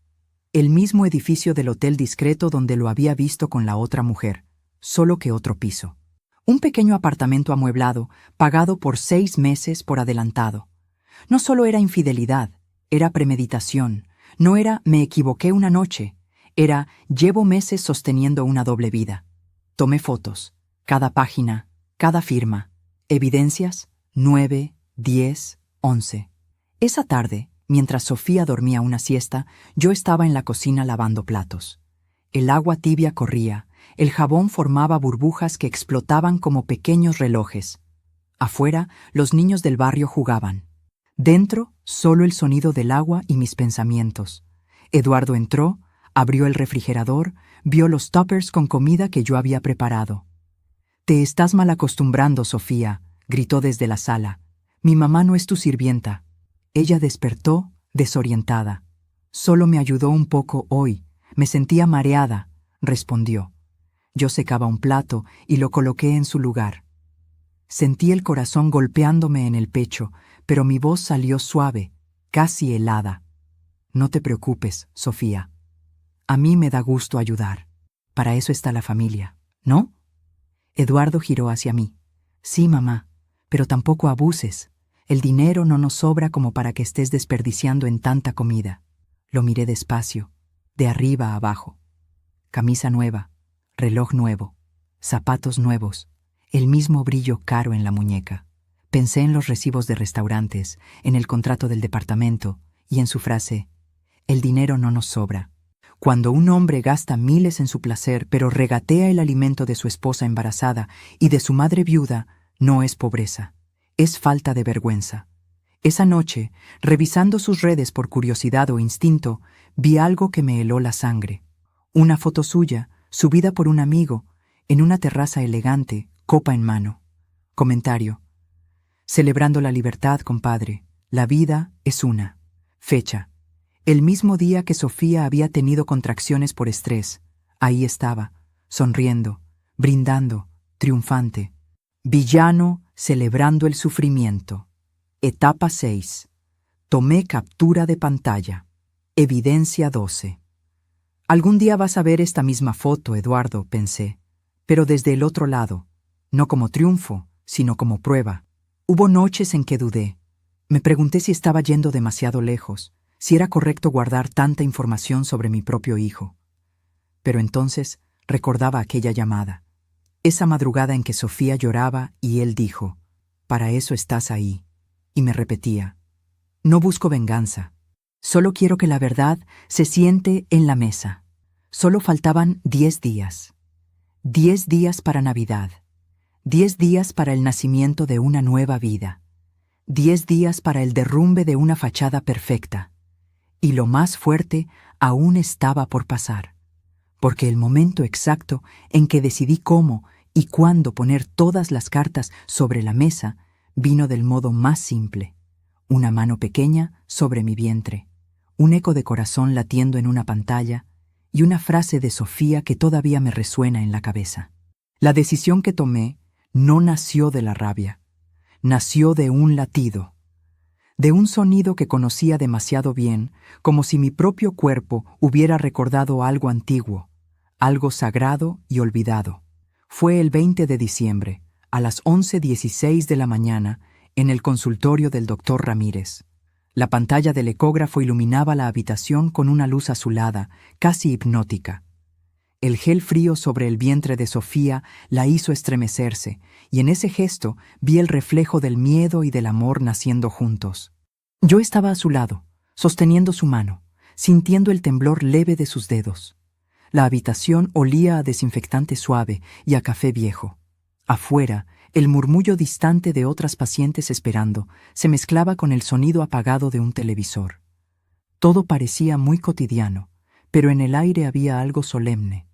el mismo edificio del hotel discreto donde lo había visto con la otra mujer, solo que otro piso. Un pequeño apartamento amueblado, pagado por 6 meses por adelantado. No solo era infidelidad, era premeditación. No era me equivoqué una noche, era llevo meses sosteniendo una doble vida. Tomé fotos, cada página, cada firma. Evidencias, 9, 10, 11. Esa tarde, mientras Sofía dormía una siesta, yo estaba en la cocina lavando platos. El agua tibia corría, el jabón formaba burbujas que explotaban como pequeños relojes. Afuera, los niños del barrio jugaban. Dentro, solo el sonido del agua y mis pensamientos. Eduardo entró, abrió el refrigerador, vio los tuppers con comida que yo había preparado. «Te estás mal acostumbrando, Sofía», gritó desde la sala. «Mi mamá no es tu sirvienta». Ella despertó, desorientada. «Solo me ayudó un poco hoy. Me sentía mareada», respondió. Yo secaba un plato y lo coloqué en su lugar. Sentí el corazón golpeándome en el pecho, pero mi voz salió suave, casi helada. «No te preocupes, Sofía. A mí me da gusto ayudar. Para eso está la familia, ¿no?» Eduardo giró hacia mí. «Sí, mamá, pero tampoco abuses. El dinero no nos sobra como para que estés desperdiciando en tanta comida». Lo miré despacio, de arriba a abajo. Camisa nueva, reloj nuevo, zapatos nuevos, el mismo brillo caro en la muñeca. Pensé en los recibos de restaurantes, en el contrato del departamento y en su frase, «El dinero no nos sobra». Cuando un hombre gasta miles en su placer, pero regatea el alimento de su esposa embarazada y de su madre viuda, no es pobreza, es falta de vergüenza. Esa noche, revisando sus redes por curiosidad o instinto, vi algo que me heló la sangre. Una foto suya, subida por un amigo, en una terraza elegante, copa en mano. Comentario: «Celebrando la libertad, compadre. La vida es una». Fecha: el mismo día que Sofía había tenido contracciones por estrés. Ahí estaba, sonriendo, brindando, triunfante. Villano celebrando el sufrimiento. Etapa 6. Tomé captura de pantalla. Evidencia 12. Algún día vas a ver esta misma foto, Eduardo, pensé, pero desde el otro lado, no como triunfo, sino como prueba. Hubo noches en que dudé. Me pregunté si estaba yendo demasiado lejos, si era correcto guardar tanta información sobre mi propio hijo. Pero entonces recordaba aquella llamada, esa madrugada en que Sofía lloraba y él dijo, «Para eso estás ahí». Y me repetía, «No busco venganza. Solo quiero que la verdad se siente en la mesa». Solo faltaban 10 días. 10 días para Navidad. 10 días para el nacimiento de una nueva vida. 10 días para el derrumbe de una fachada perfecta. Y lo más fuerte aún estaba por pasar. Porque el momento exacto en que decidí cómo y cuándo poner todas las cartas sobre la mesa vino del modo más simple. Una mano pequeña sobre mi vientre, un eco de corazón latiendo en una pantalla y una frase de Sofía que todavía me resuena en la cabeza. La decisión que tomé no nació de la rabia, nació de un latido, de un sonido que conocía demasiado bien, como si mi propio cuerpo hubiera recordado algo antiguo, algo sagrado y olvidado. Fue el 20 de diciembre, a las 11:16 de la mañana, en el consultorio del doctor Ramírez. La pantalla del ecógrafo iluminaba la habitación con una luz azulada, casi hipnótica. El gel frío sobre el vientre de Sofía la hizo estremecerse, y en ese gesto vi el reflejo del miedo y del amor naciendo juntos. Yo estaba a su lado, sosteniendo su mano, sintiendo el temblor leve de sus dedos. La habitación olía a desinfectante suave y a café viejo. Afuera, el murmullo distante de otras pacientes esperando se mezclaba con el sonido apagado de un televisor. Todo parecía muy cotidiano, pero en el aire había algo solemne,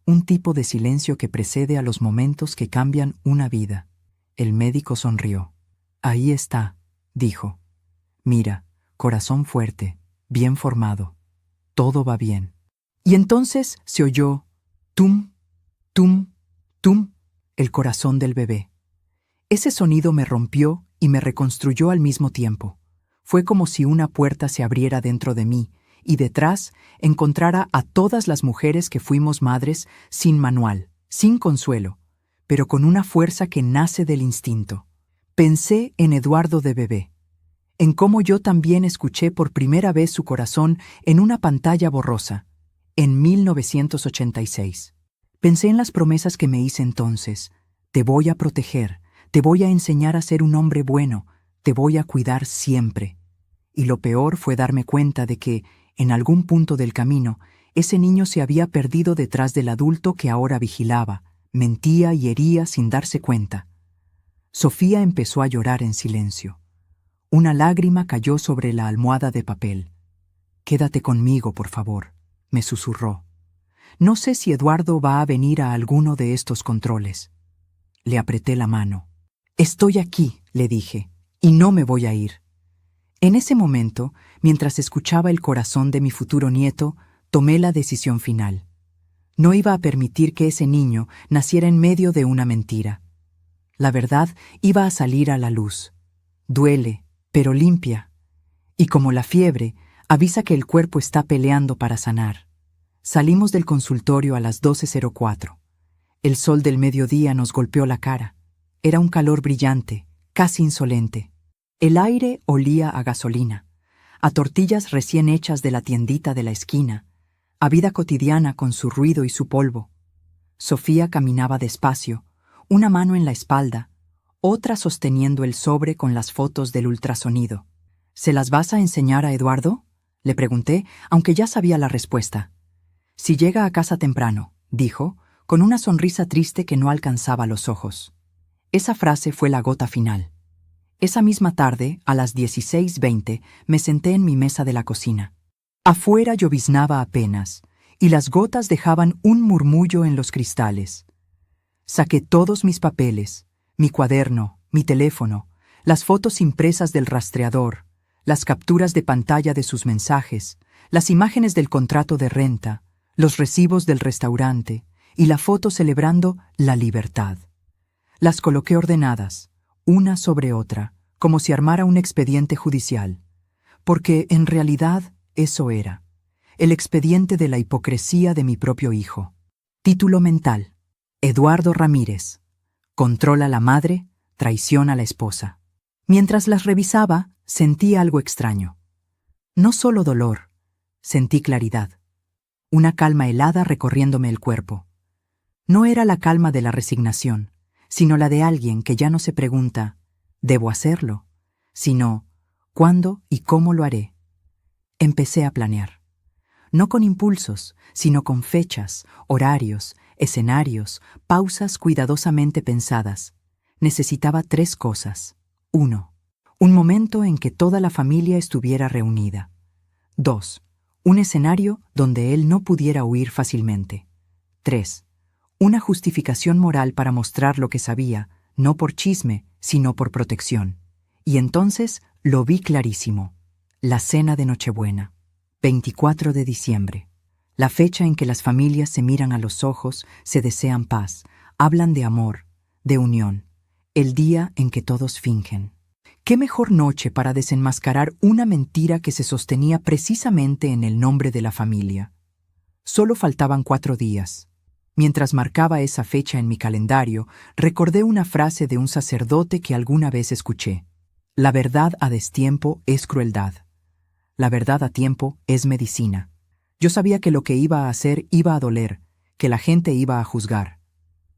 un tipo de silencio que precede a los momentos que cambian una vida. El médico sonrió. «Ahí está», dijo. «Mira, corazón fuerte, bien formado. Todo va bien». Y entonces se oyó tum, tum, tum, el corazón del bebé. Ese sonido me rompió y me reconstruyó al mismo tiempo. Fue como si una puerta se abriera dentro de mí y detrás encontrara a todas las mujeres que fuimos madres sin manual, sin consuelo, pero con una fuerza que nace del instinto. Pensé en Eduardo de bebé, en cómo yo también escuché por primera vez su corazón en una pantalla borrosa, en 1986. Pensé en las promesas que me hice entonces. Te voy a proteger, te voy a enseñar a ser un hombre bueno, te voy a cuidar siempre. Y lo peor fue darme cuenta de que, en algún punto del camino, ese niño se había perdido detrás del adulto que ahora vigilaba, mentía y hería sin darse cuenta. Sofía empezó a llorar en silencio. Una lágrima cayó sobre la almohada de papel. «Quédate conmigo, por favor», me susurró. «No sé si Eduardo va a venir a alguno de estos controles». Le apreté la mano. «Estoy aquí», le dije, «y no me voy a ir». En ese momento, mientras escuchaba el corazón de mi futuro nieto, tomé la decisión final. No iba a permitir que ese niño naciera en medio de una mentira. La verdad iba a salir a la luz. Duele, pero limpia. Y como la fiebre, avisa que el cuerpo está peleando para sanar. Salimos del consultorio a las 12:04. El sol del mediodía nos golpeó la cara. Era un calor brillante, casi insolente. El aire olía a gasolina, a tortillas recién hechas de la tiendita de la esquina, a vida cotidiana con su ruido y su polvo. Sofía caminaba despacio, una mano en la espalda, otra sosteniendo el sobre con las fotos del ultrasonido. «¿Se las vas a enseñar a Eduardo?», le pregunté, aunque ya sabía la respuesta. «Si llega a casa temprano», dijo, con una sonrisa triste que no alcanzaba los ojos. Esa frase fue la gota final. Esa misma tarde, a las 16:20, me senté en mi mesa de la cocina. Afuera lloviznaba apenas, y las gotas dejaban un murmullo en los cristales. Saqué todos mis papeles, mi cuaderno, mi teléfono, las fotos impresas del rastreador, las capturas de pantalla de sus mensajes, las imágenes del contrato de renta, los recibos del restaurante y la foto celebrando la libertad. Las coloqué ordenadas, una sobre otra, como si armara un expediente judicial. porque en realidad eso era, el expediente de la hipocresía de mi propio hijo. Título mental: Eduardo Ramírez. Controla a la madre, traiciona a la esposa. Mientras las revisaba, sentí algo extraño. No solo dolor, sentí claridad. Una calma helada recorriéndome el cuerpo. No era la calma de la resignación, sino la de alguien que ya no se pregunta, ¿debo hacerlo?, sino, ¿cuándo y cómo lo haré? Empecé a planear. No con impulsos, sino con fechas, horarios, escenarios, pausas cuidadosamente pensadas. Necesitaba 3 cosas. 1. Un momento en que toda la familia estuviera reunida. 2. Un escenario donde él no pudiera huir fácilmente. 3. Una justificación moral para mostrar lo que sabía, no por chisme, sino por protección. Y entonces lo vi clarísimo. La cena de Nochebuena. 24 de diciembre. La fecha en que las familias se miran a los ojos, se desean paz, hablan de amor, de unión. El día en que todos fingen. ¿Qué mejor noche para desenmascarar una mentira que se sostenía precisamente en el nombre de la familia? Solo faltaban 4 días. Mientras marcaba esa fecha en mi calendario, recordé una frase de un sacerdote que alguna vez escuché. La verdad a destiempo es crueldad. La verdad a tiempo es medicina. Yo sabía que lo que iba a hacer iba a doler, que la gente iba a juzgar.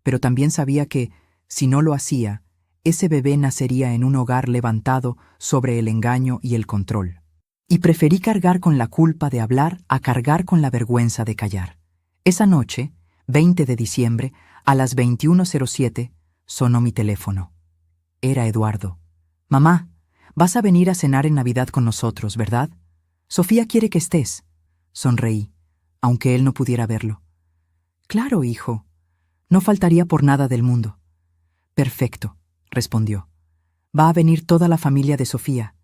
Pero también sabía que, si no lo hacía, ese bebé nacería en un hogar levantado sobre el engaño y el control. Y preferí cargar con la culpa de hablar a cargar con la vergüenza de callar. Esa noche, 20 de diciembre, a las 21:07, sonó mi teléfono. Era Eduardo. «Mamá, vas a venir a cenar en Navidad con nosotros, ¿verdad? Sofía quiere que estés». Sonreí, aunque él no pudiera verlo. «Claro, hijo. No faltaría por nada del mundo». «Perfecto», respondió. «Va a venir toda la familia de Sofía.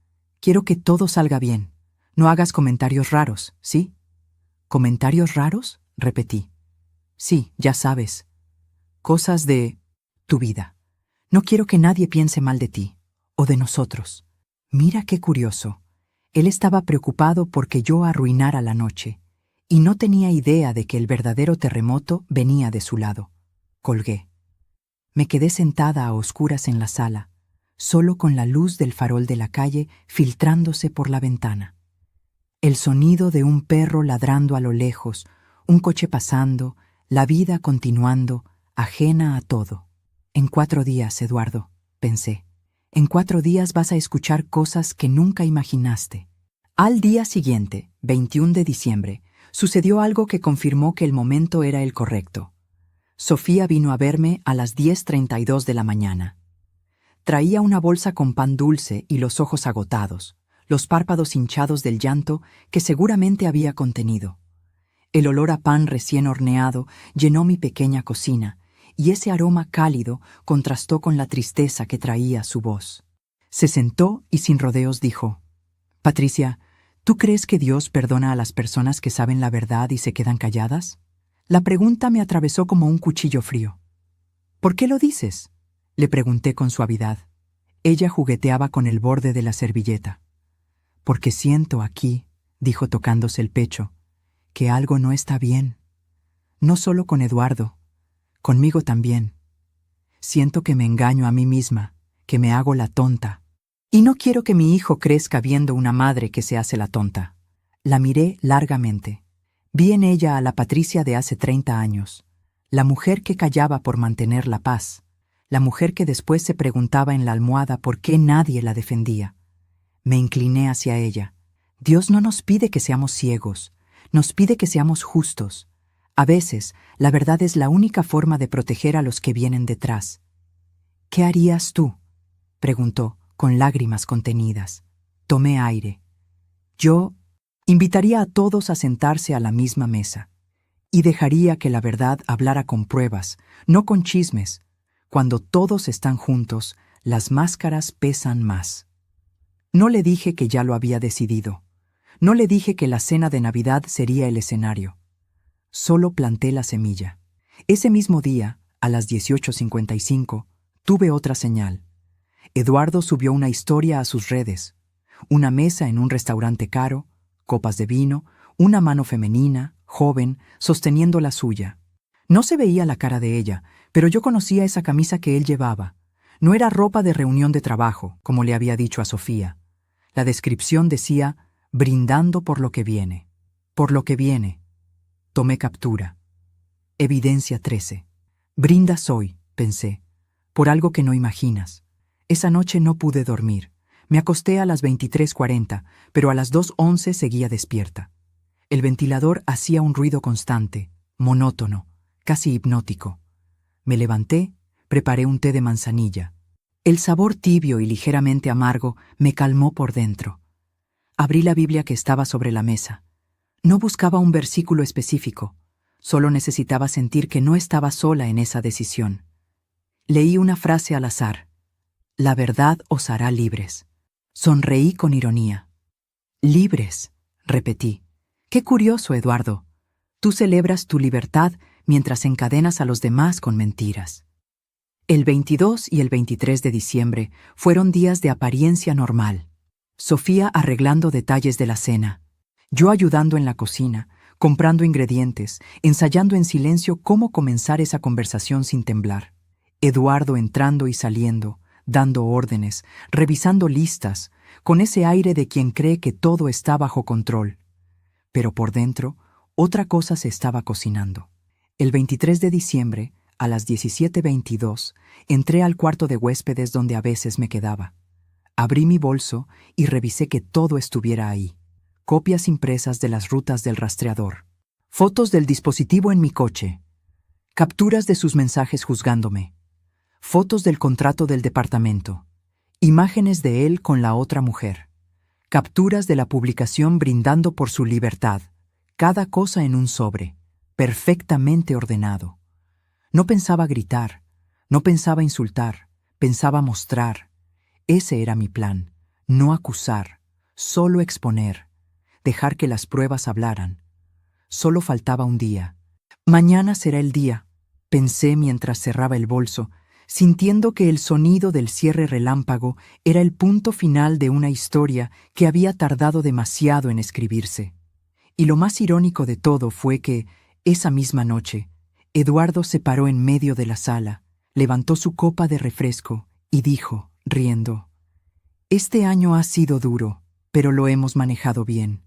Quiero que todo salga bien. No hagas comentarios raros, ¿sí?» «¿Comentarios raros?», repetí. «Sí, ya sabes. Cosas de tu vida. No quiero que nadie piense mal de ti, o de nosotros». Mira qué curioso. Él estaba preocupado porque yo arruinara la noche, y no tenía idea de que el verdadero terremoto venía de su lado. Colgué. Me quedé sentada a oscuras en la sala, solo con la luz del farol de la calle filtrándose por la ventana. El sonido de un perro ladrando a lo lejos, un coche pasando, la vida continuando, ajena a todo. «En 4 días, Eduardo», pensé. «En 4 días vas a escuchar cosas que nunca imaginaste». Al día siguiente, 21 de diciembre, sucedió algo que confirmó que el momento era el correcto. Sofía vino a verme a las 10:32 de la mañana. Traía una bolsa con pan dulce y los ojos agotados, los párpados hinchados del llanto que seguramente había contenido. El olor a pan recién horneado llenó mi pequeña cocina, y ese aroma cálido contrastó con la tristeza que traía su voz. Se sentó y sin rodeos dijo: «Patricia, ¿tú crees que Dios perdona a las personas que saben la verdad y se quedan calladas?» La pregunta me atravesó como un cuchillo frío. «¿Por qué lo dices?», le pregunté con suavidad. Ella jugueteaba con el borde de la servilleta. «Porque siento aquí», dijo tocándose el pecho, «que algo no está bien. No solo con Eduardo, conmigo también. Siento que me engaño a mí misma, que me hago la tonta. Y no quiero que mi hijo crezca viendo una madre que se hace la tonta». La miré largamente. Vi en ella a la Patricia de hace 30 años, la mujer que callaba por mantener la paz, la mujer que después se preguntaba en la almohada por qué nadie la defendía. Me incliné hacia ella. Dios no nos pide que seamos ciegos, nos pide que seamos justos. A veces, la verdad es la única forma de proteger a los que vienen detrás. «¿Qué harías tú?», preguntó, con lágrimas contenidas. Tomé aire. Yo invitaría a todos a sentarse a la misma mesa, y dejaría que la verdad hablara con pruebas, no con chismes. Cuando todos están juntos, las máscaras pesan más. No le dije que ya lo había decidido. No le dije que la cena de Navidad sería el escenario. Solo planté la semilla. Ese mismo día, a las 18:55, tuve otra señal. Eduardo subió una historia a sus redes. Una mesa en un restaurante caro, copas de vino, una mano femenina, joven, sosteniendo la suya. No se veía la cara de ella, pero yo conocía esa camisa que él llevaba. No era ropa de reunión de trabajo, como le había dicho a Sofía. La descripción decía, brindando por lo que viene. Por lo que viene. Tomé captura. Evidencia 13. Brindas hoy, pensé, por algo que no imaginas. Esa noche no pude dormir. Me acosté a las 23:40, pero a las 2:11 seguía despierta. El ventilador hacía un ruido constante, monótono, casi hipnótico. Me levanté, preparé un té de manzanilla. El sabor tibio y ligeramente amargo me calmó por dentro. Abrí la Biblia que estaba sobre la mesa. No buscaba un versículo específico, solo necesitaba sentir que no estaba sola en esa decisión. Leí una frase al azar. La verdad os hará libres. Sonreí con ironía. Libres, repetí. Qué curioso, Eduardo. Tú celebras tu libertad mientras encadenas a los demás con mentiras. El 22 y el 23 de diciembre fueron días de apariencia normal. Sofía arreglando detalles de la cena, yo ayudando en la cocina, comprando ingredientes, ensayando en silencio cómo comenzar esa conversación sin temblar. Eduardo entrando y saliendo, dando órdenes, revisando listas, con ese aire de quien cree que todo está bajo control. Pero por dentro, otra cosa se estaba cocinando. El 23 de diciembre, a las 17:22, entré al cuarto de huéspedes donde a veces me quedaba. Abrí mi bolso y revisé que todo estuviera ahí. Copias impresas de las rutas del rastreador. Fotos del dispositivo en mi coche. Capturas de sus mensajes juzgándome. Fotos del contrato del departamento. Imágenes de él con la otra mujer. Capturas de la publicación brindando por su libertad. Cada cosa en un sobre, perfectamente ordenado. No pensaba gritar, no pensaba insultar, pensaba mostrar. Ese era mi plan, no acusar, solo exponer, dejar que las pruebas hablaran. Solo faltaba un día. Mañana será el día, pensé mientras cerraba el bolso, sintiendo que el sonido del cierre relámpago era el punto final de una historia que había tardado demasiado en escribirse. Y lo más irónico de todo fue que, esa misma noche, Eduardo se paró en medio de la sala, levantó su copa de refresco y dijo, riendo, «Este año ha sido duro, pero lo hemos manejado bien.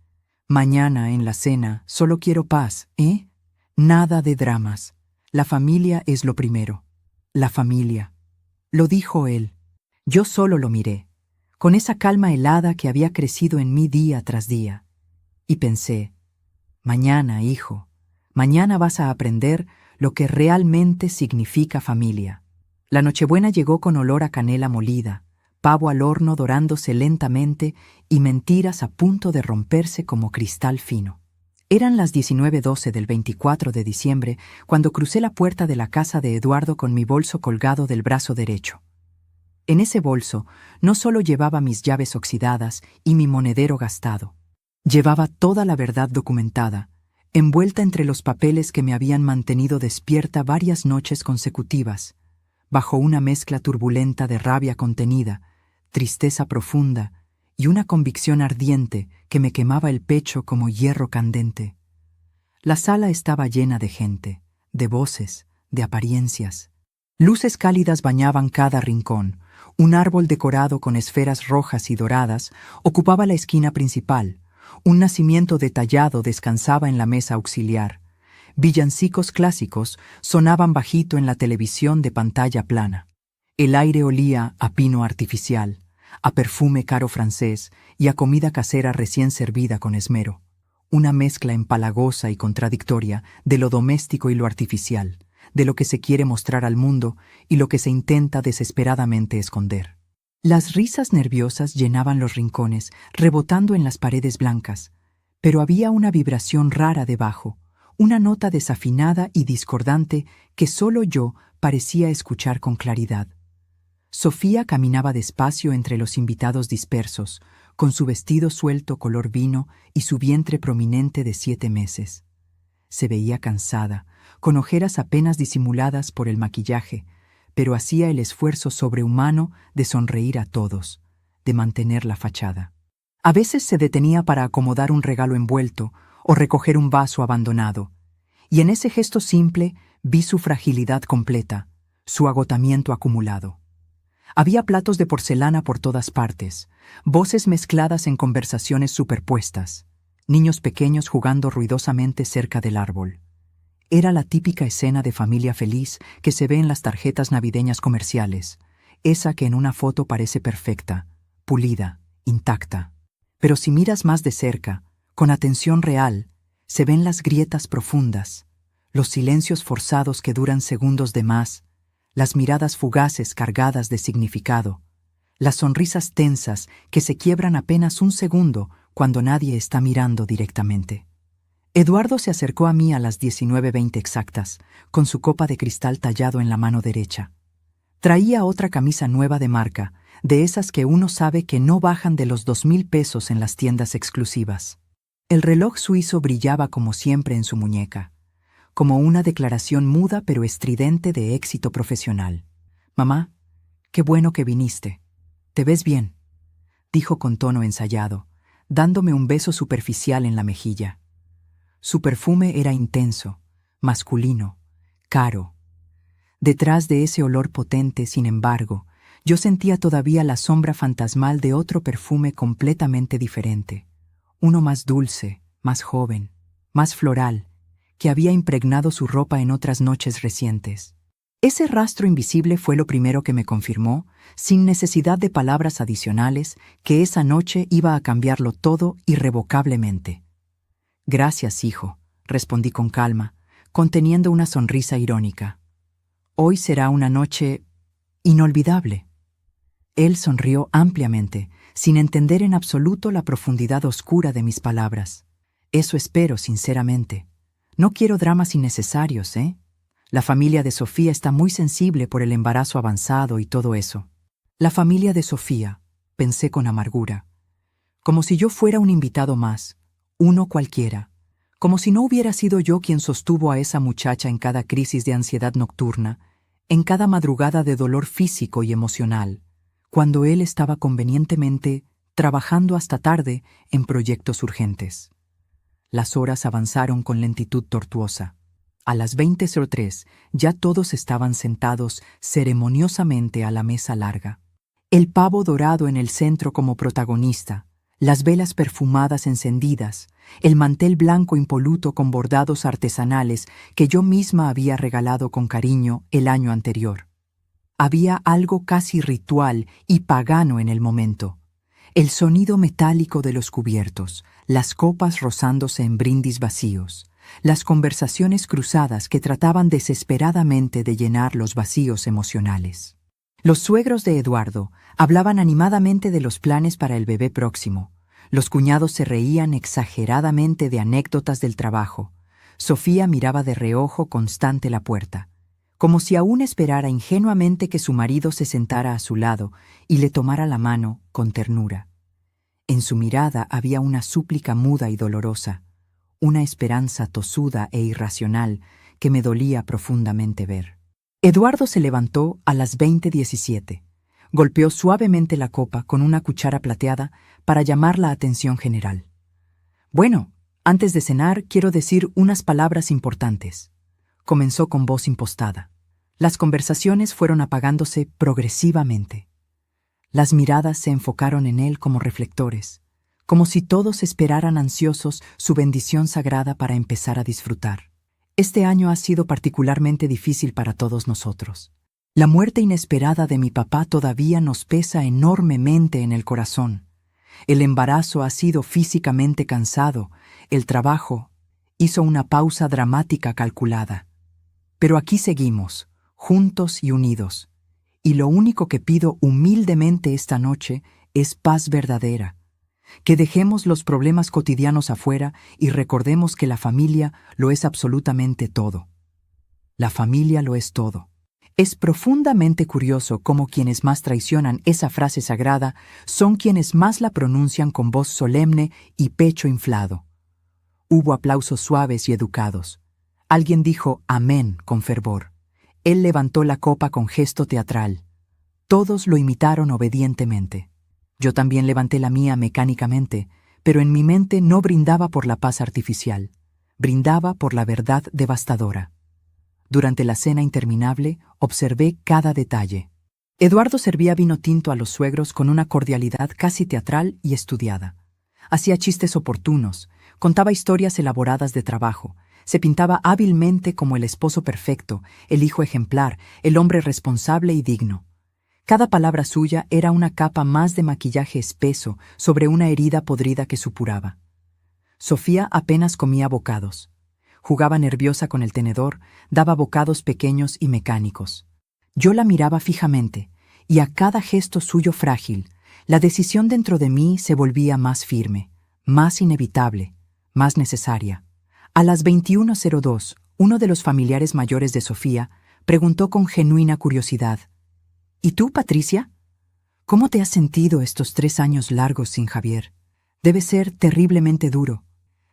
Mañana, en la cena, solo quiero paz, ¿eh? Nada de dramas. La familia es lo primero. La familia». Lo dijo él. Yo solo lo miré, con esa calma helada que había crecido en mí día tras día. Y pensé, mañana, hijo, mañana vas a aprender lo que realmente significa familia. La Nochebuena llegó con olor a canela molida, pavo al horno dorándose lentamente y mentiras a punto de romperse como cristal fino. Eran las 19:12 del 24 de diciembre cuando crucé la puerta de la casa de Eduardo con mi bolso colgado del brazo derecho. En ese bolso no solo llevaba mis llaves oxidadas y mi monedero gastado. Llevaba toda la verdad documentada, envuelta entre los papeles que me habían mantenido despierta varias noches consecutivas, bajo una mezcla turbulenta de rabia contenida, tristeza profunda y una convicción ardiente que me quemaba el pecho como hierro candente. La sala estaba llena de gente, de voces, de apariencias. Luces cálidas bañaban cada rincón. Un árbol decorado con esferas rojas y doradas ocupaba la esquina principal. Un nacimiento detallado descansaba en la mesa auxiliar. Villancicos clásicos sonaban bajito en la televisión de pantalla plana. El aire olía a pino artificial, a perfume caro francés y a comida casera recién servida con esmero. Una mezcla empalagosa y contradictoria de lo doméstico y lo artificial, de lo que se quiere mostrar al mundo y lo que se intenta desesperadamente esconder. Las risas nerviosas llenaban los rincones, rebotando en las paredes blancas, pero había una vibración rara debajo, una nota desafinada y discordante que solo yo parecía escuchar con claridad. Sofía caminaba despacio entre los invitados dispersos, con su vestido suelto color vino y su vientre prominente de 7 meses. Se veía cansada, con ojeras apenas disimuladas por el maquillaje, pero hacía el esfuerzo sobrehumano de sonreír a todos, de mantener la fachada. A veces se detenía para acomodar un regalo envuelto o recoger un vaso abandonado, y en ese gesto simple vi su fragilidad completa, su agotamiento acumulado. Había platos de porcelana por todas partes, voces mezcladas en conversaciones superpuestas, niños pequeños jugando ruidosamente cerca del árbol. Era la típica escena de familia feliz que se ve en las tarjetas navideñas comerciales, esa que en una foto parece perfecta, pulida, intacta. Pero si miras más de cerca, con atención real, se ven las grietas profundas, los silencios forzados que duran segundos de más, las miradas fugaces cargadas de significado, las sonrisas tensas que se quiebran apenas un segundo cuando nadie está mirando directamente. Eduardo se acercó a mí a las 19:20 exactas, con su copa de cristal tallado en la mano derecha. Traía otra camisa nueva de marca, de esas que uno sabe que no bajan de los 2,000 pesos en las tiendas exclusivas. El reloj suizo brillaba como siempre en su muñeca, como una declaración muda pero estridente de éxito profesional. «Mamá, qué bueno que viniste. Te ves bien», dijo con tono ensayado, dándome un beso superficial en la mejilla. Su perfume era intenso, masculino, caro. Detrás de ese olor potente, sin embargo, yo sentía todavía la sombra fantasmal de otro perfume completamente diferente, uno más dulce, más joven, más floral, que había impregnado su ropa en otras noches recientes. Ese rastro invisible fue lo primero que me confirmó, sin necesidad de palabras adicionales, que esa noche iba a cambiarlo todo irrevocablemente. «Gracias, hijo», respondí con calma, conteniendo una sonrisa irónica. «Hoy será una noche inolvidable». Él sonrió ampliamente, sin entender en absoluto la profundidad oscura de mis palabras. «Eso espero, sinceramente. No quiero dramas innecesarios, ¿eh? La familia de Sofía está muy sensible por el embarazo avanzado y todo eso». «La familia de Sofía», pensé con amargura. Como si yo fuera un invitado más, uno cualquiera. Como si no hubiera sido yo quien sostuvo a esa muchacha en cada crisis de ansiedad nocturna, en cada madrugada de dolor físico y emocional, cuando él estaba convenientemente trabajando hasta tarde en proyectos urgentes. Las horas avanzaron con lentitud tortuosa. A las 20:03 ya todos estaban sentados ceremoniosamente a la mesa larga. El pavo dorado en el centro como protagonista, las velas perfumadas encendidas, el mantel blanco impoluto con bordados artesanales que yo misma había regalado con cariño el año anterior. Había algo casi ritual y pagano en el momento. El sonido metálico de los cubiertos, las copas rozándose en brindis vacíos, las conversaciones cruzadas que trataban desesperadamente de llenar los vacíos emocionales. Los suegros de Eduardo hablaban animadamente de los planes para el bebé próximo. Los cuñados se reían exageradamente de anécdotas del trabajo. Sofía miraba de reojo constante la puerta, como si aún esperara ingenuamente que su marido se sentara a su lado y le tomara la mano con ternura. En su mirada había una súplica muda y dolorosa, una esperanza tosuda e irracional que me dolía profundamente ver. Eduardo se levantó a las 20:17. Golpeó suavemente la copa con una cuchara plateada para llamar la atención general. «Bueno, antes de cenar quiero decir unas palabras importantes», comenzó con voz impostada. Las conversaciones fueron apagándose progresivamente. Las miradas se enfocaron en él como reflectores, como si todos esperaran ansiosos su bendición sagrada para empezar a disfrutar. Este año ha sido particularmente difícil para todos nosotros. La muerte inesperada de mi papá todavía nos pesa enormemente en el corazón. El embarazo ha sido físicamente cansado, el trabajo hizo una pausa dramática calculada. Pero aquí seguimos, juntos y unidos, y lo único que pido humildemente esta noche es paz verdadera. Que dejemos los problemas cotidianos afuera y recordemos que la familia lo es absolutamente todo. La familia lo es todo. Es profundamente curioso cómo quienes más traicionan esa frase sagrada son quienes más la pronuncian con voz solemne y pecho inflado. Hubo aplausos suaves y educados. Alguien dijo amén con fervor. Él levantó la copa con gesto teatral. Todos lo imitaron obedientemente. Yo también levanté la mía mecánicamente, pero en mi mente no brindaba por la paz artificial, brindaba por la verdad devastadora. Durante la cena interminable, observé cada detalle. Eduardo servía vino tinto a los suegros con una cordialidad casi teatral y estudiada. Hacía chistes oportunos, contaba historias elaboradas de trabajo, se pintaba hábilmente como el esposo perfecto, el hijo ejemplar, el hombre responsable y digno. Cada palabra suya era una capa más de maquillaje espeso sobre una herida podrida que supuraba. Sofía apenas comía bocados. Jugaba nerviosa con el tenedor, daba bocados pequeños y mecánicos. Yo la miraba fijamente, y a cada gesto suyo frágil, la decisión dentro de mí se volvía más firme, más inevitable, más necesaria. A las 21:02, uno de los familiares mayores de Sofía preguntó con genuina curiosidad: ¿Y tú, Patricia? ¿Cómo te has sentido estos 3 años largos sin Javier? Debe ser terriblemente duro.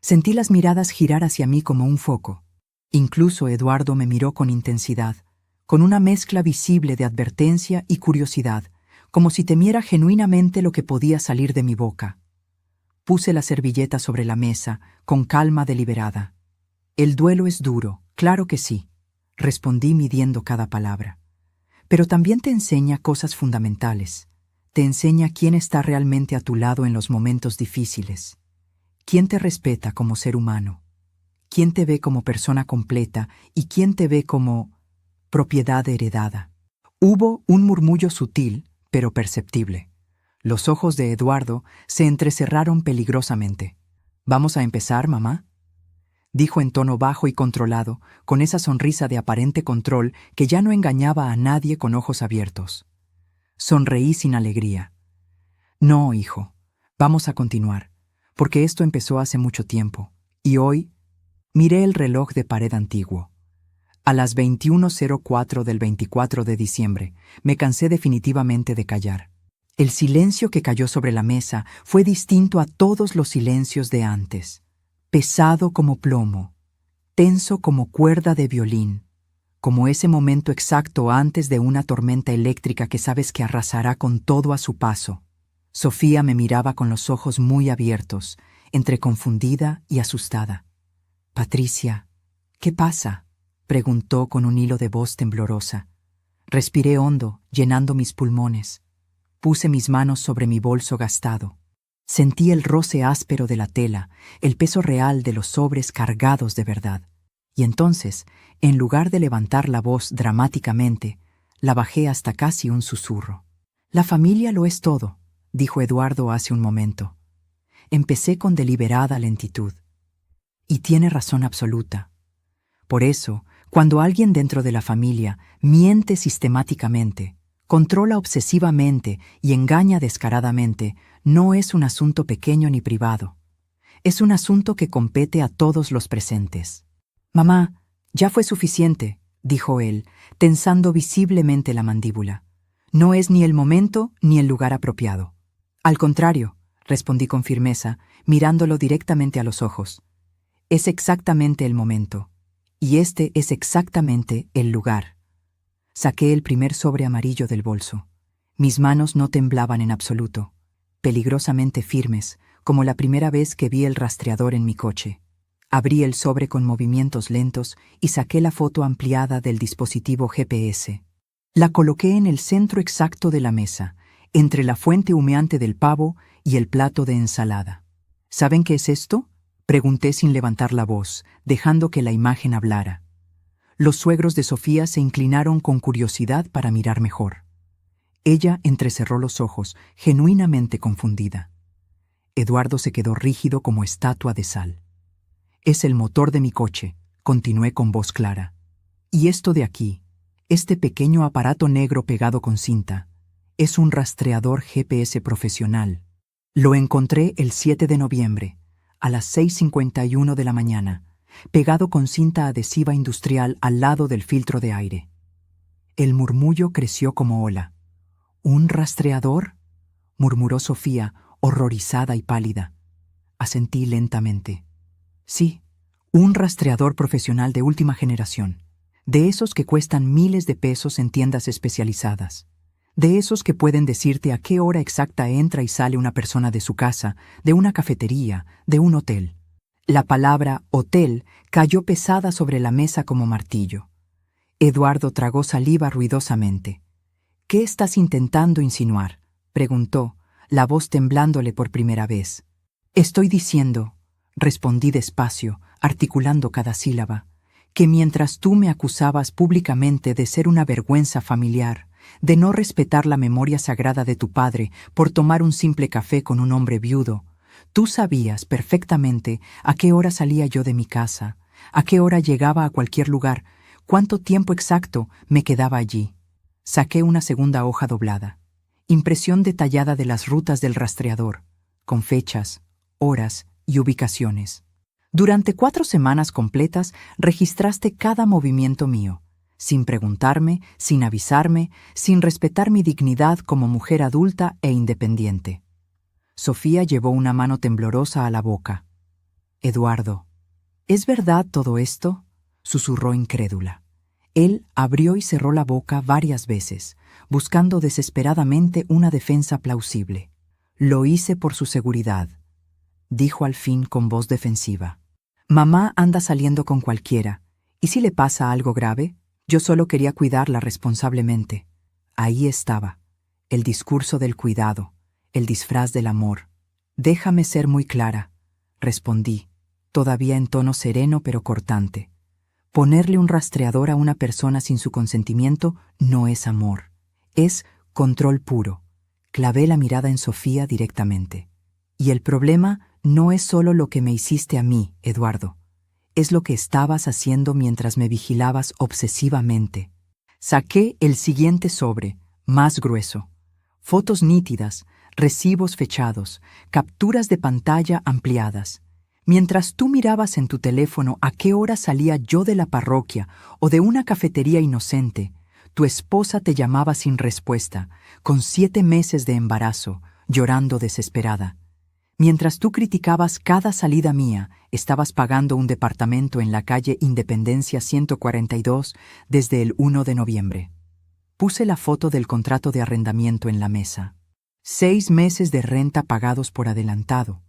Sentí las miradas girar hacia mí como un foco. Incluso Eduardo me miró con intensidad, con una mezcla visible de advertencia y curiosidad, como si temiera genuinamente lo que podía salir de mi boca. Puse la servilleta sobre la mesa, con calma deliberada. El duelo es duro, claro que sí, respondí midiendo cada palabra. Pero también te enseña cosas fundamentales. Te enseña quién está realmente a tu lado en los momentos difíciles. Quién te respeta como ser humano. Quién te ve como persona completa y quién te ve como propiedad heredada. Hubo un murmullo sutil, pero perceptible. Los ojos de Eduardo se entrecerraron peligrosamente. «¿Vamos a empezar, mamá?», dijo en tono bajo y controlado, con esa sonrisa de aparente control que ya no engañaba a nadie con ojos abiertos. Sonreí sin alegría. «No, hijo, vamos a continuar, porque esto empezó hace mucho tiempo, y hoy…» Miré el reloj de pared antiguo. A las 21:04 del 24 de diciembre, me cansé definitivamente de callar. El silencio que cayó sobre la mesa fue distinto a todos los silencios de antes. Pesado como plomo, tenso como cuerda de violín, como ese momento exacto antes de una tormenta eléctrica que sabes que arrasará con todo a su paso. Sofía me miraba con los ojos muy abiertos, entre confundida y asustada. «Patricia, ¿qué pasa?», preguntó con un hilo de voz temblorosa. Respiré hondo, llenando mis pulmones. Puse mis manos sobre mi bolso gastado. Sentí el roce áspero de la tela, el peso real de los sobres cargados de verdad. Y entonces, en lugar de levantar la voz dramáticamente, la bajé hasta casi un susurro. «La familia lo es todo», dijo Eduardo hace un momento. Empecé con deliberada lentitud. Y tiene razón absoluta. Por eso, cuando alguien dentro de la familia miente sistemáticamente, controla obsesivamente y engaña descaradamente, no es un asunto pequeño ni privado. Es un asunto que compete a todos los presentes. «Mamá, ya fue suficiente», dijo él, tensando visiblemente la mandíbula. «No es ni el momento ni el lugar apropiado». «Al contrario», respondí con firmeza, mirándolo directamente a los ojos. «Es exactamente el momento. Y este es exactamente el lugar». Saqué el primer sobre amarillo del bolso. Mis manos no temblaban en absoluto, peligrosamente firmes, como la primera vez que vi el rastreador en mi coche. Abrí el sobre con movimientos lentos y saqué la foto ampliada del dispositivo GPS. La coloqué en el centro exacto de la mesa, entre la fuente humeante del pavo y el plato de ensalada. «¿Saben qué es esto?», pregunté sin levantar la voz, dejando que la imagen hablara. Los suegros de Sofía se inclinaron con curiosidad para mirar mejor. Ella entrecerró los ojos, genuinamente confundida. Eduardo se quedó rígido como estatua de sal. «Es el motor de mi coche», continué con voz clara. «Y esto de aquí, este pequeño aparato negro pegado con cinta, es un rastreador GPS profesional. Lo encontré el 7 de noviembre, a las 6:51 de la mañana, pegado con cinta adhesiva industrial al lado del filtro de aire». El murmullo creció como ola. «¿Un rastreador?», murmuró Sofía, horrorizada y pálida. Asentí lentamente. «Sí, un rastreador profesional de última generación, de esos que cuestan miles de pesos en tiendas especializadas. De esos que pueden decirte a qué hora exacta entra y sale una persona de su casa, de una cafetería, de un hotel. La palabra hotel cayó pesada sobre la mesa como martillo. Eduardo tragó saliva ruidosamente. «¿Qué estás intentando insinuar?», preguntó, la voz temblándole por primera vez. «Estoy diciendo», respondí despacio, articulando cada sílaba, «que mientras tú me acusabas públicamente de ser una vergüenza familiar, de no respetar la memoria sagrada de tu padre por tomar un simple café con un hombre viudo, tú sabías perfectamente a qué hora salía yo de mi casa, a qué hora llegaba a cualquier lugar, cuánto tiempo exacto me quedaba allí». Saqué una segunda hoja doblada. Impresión detallada de las rutas del rastreador, con fechas, horas y ubicaciones. Durante 4 semanas completas registraste cada movimiento mío, sin preguntarme, sin avisarme, sin respetar mi dignidad como mujer adulta e independiente. Sofía llevó una mano temblorosa a la boca. «Eduardo, ¿es verdad todo esto?», susurró incrédula. Él abrió y cerró la boca varias veces, buscando desesperadamente una defensa plausible. «Lo hice por su seguridad», dijo al fin con voz defensiva. «Mamá anda saliendo con cualquiera, ¿y si le pasa algo grave? Yo solo quería cuidarla responsablemente». Ahí estaba, el discurso del cuidado, el disfraz del amor. «Déjame ser muy clara», respondí, todavía en tono sereno pero cortante. Ponerle un rastreador a una persona sin su consentimiento no es amor, es control puro. Clavé la mirada en Sofía directamente. «Y el problema no es solo lo que me hiciste a mí, Eduardo. Es lo que estabas haciendo mientras me vigilabas obsesivamente». Saqué el siguiente sobre, más grueso. Fotos nítidas, recibos fechados, capturas de pantalla ampliadas. Mientras tú mirabas en tu teléfono a qué hora salía yo de la parroquia o de una cafetería inocente, tu esposa te llamaba sin respuesta, con 7 meses de embarazo, llorando desesperada. Mientras tú criticabas cada salida mía, estabas pagando un departamento en la calle Independencia 142 desde el 1 de noviembre. Puse la foto del contrato de arrendamiento en la mesa. 6 meses de renta pagados por adelantado.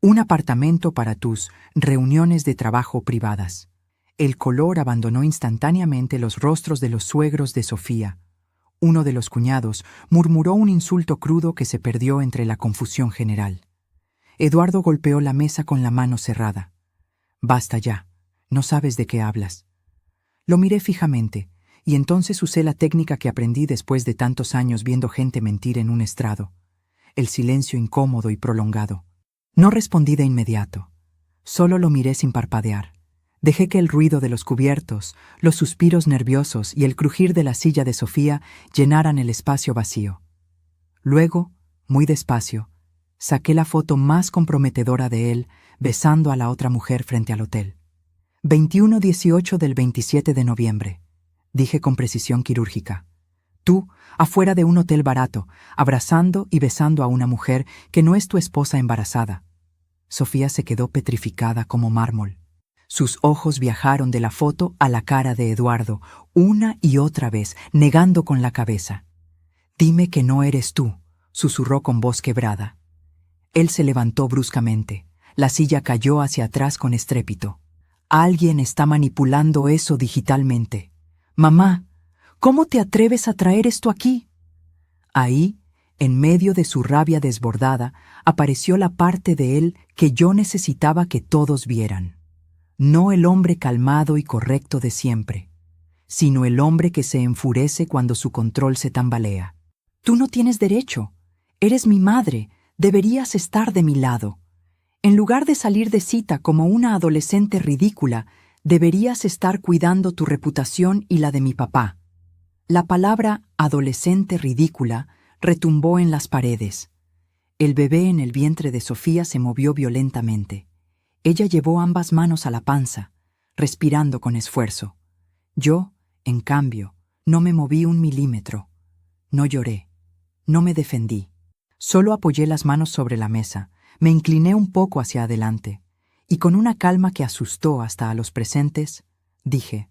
Un apartamento para tus reuniones de trabajo privadas. El color abandonó instantáneamente los rostros de los suegros de Sofía. Uno de los cuñados murmuró un insulto crudo que se perdió entre la confusión general. Eduardo golpeó la mesa con la mano cerrada. «Basta ya, no sabes de qué hablas». Lo miré fijamente, y entonces usé la técnica que aprendí después de tantos años viendo gente mentir en un estrado. El silencio incómodo y prolongado. No respondí de inmediato. Solo lo miré sin parpadear. Dejé que el ruido de los cubiertos, los suspiros nerviosos y el crujir de la silla de Sofía llenaran el espacio vacío. Luego, muy despacio, saqué la foto más comprometedora de él besando a la otra mujer frente al hotel. 21:18 del 27 de noviembre, dije con precisión quirúrgica. Tú, afuera de un hotel barato, abrazando y besando a una mujer que no es tu esposa embarazada. Sofía se quedó petrificada como mármol. Sus ojos viajaron de la foto a la cara de Eduardo, una y otra vez, negando con la cabeza. «Dime que no eres tú», susurró con voz quebrada. Él se levantó bruscamente. La silla cayó hacia atrás con estrépito. «Alguien está manipulando eso digitalmente. Mamá, ¿cómo te atreves a traer esto aquí?». Ahí, en medio de su rabia desbordada, apareció la parte de él que yo necesitaba que todos vieran. No el hombre calmado y correcto de siempre, sino el hombre que se enfurece cuando su control se tambalea. «Tú no tienes derecho. Eres mi madre. Deberías estar de mi lado. En lugar de salir de cita como una adolescente ridícula, deberías estar cuidando tu reputación y la de mi papá». La palabra adolescente ridícula retumbó en las paredes. El bebé en el vientre de Sofía se movió violentamente. Ella llevó ambas manos a la panza, respirando con esfuerzo. Yo, en cambio, no me moví un milímetro. No lloré. No me defendí. Solo apoyé las manos sobre la mesa, me incliné un poco hacia adelante, y con una calma que asustó hasta a los presentes, dije: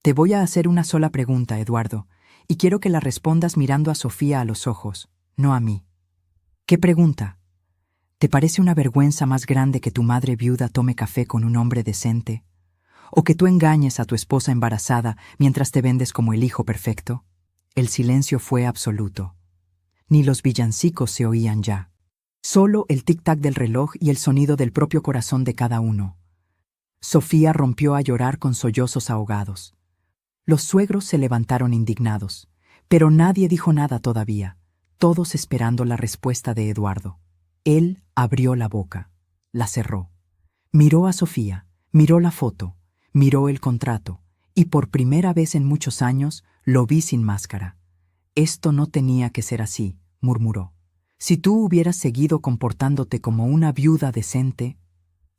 «Te voy a hacer una sola pregunta, Eduardo, y quiero que la respondas mirando a Sofía a los ojos, no a mí. ¿Qué pregunta? ¿Te parece una vergüenza más grande que tu madre viuda tome café con un hombre decente? ¿O que tú engañes a tu esposa embarazada mientras te vendes como el hijo perfecto? El silencio fue absoluto. Ni los villancicos se oían ya. Solo el tic-tac del reloj y el sonido del propio corazón de cada uno. Sofía rompió a llorar con sollozos ahogados. Los suegros se levantaron indignados, pero nadie dijo nada todavía, todos esperando la respuesta de Eduardo. Él abrió la boca, la cerró. Miró a Sofía, miró la foto, miró el contrato, y por primera vez en muchos años lo vi sin máscara. Esto no tenía que ser así, murmuró. Si tú hubieras seguido comportándote como una viuda decente,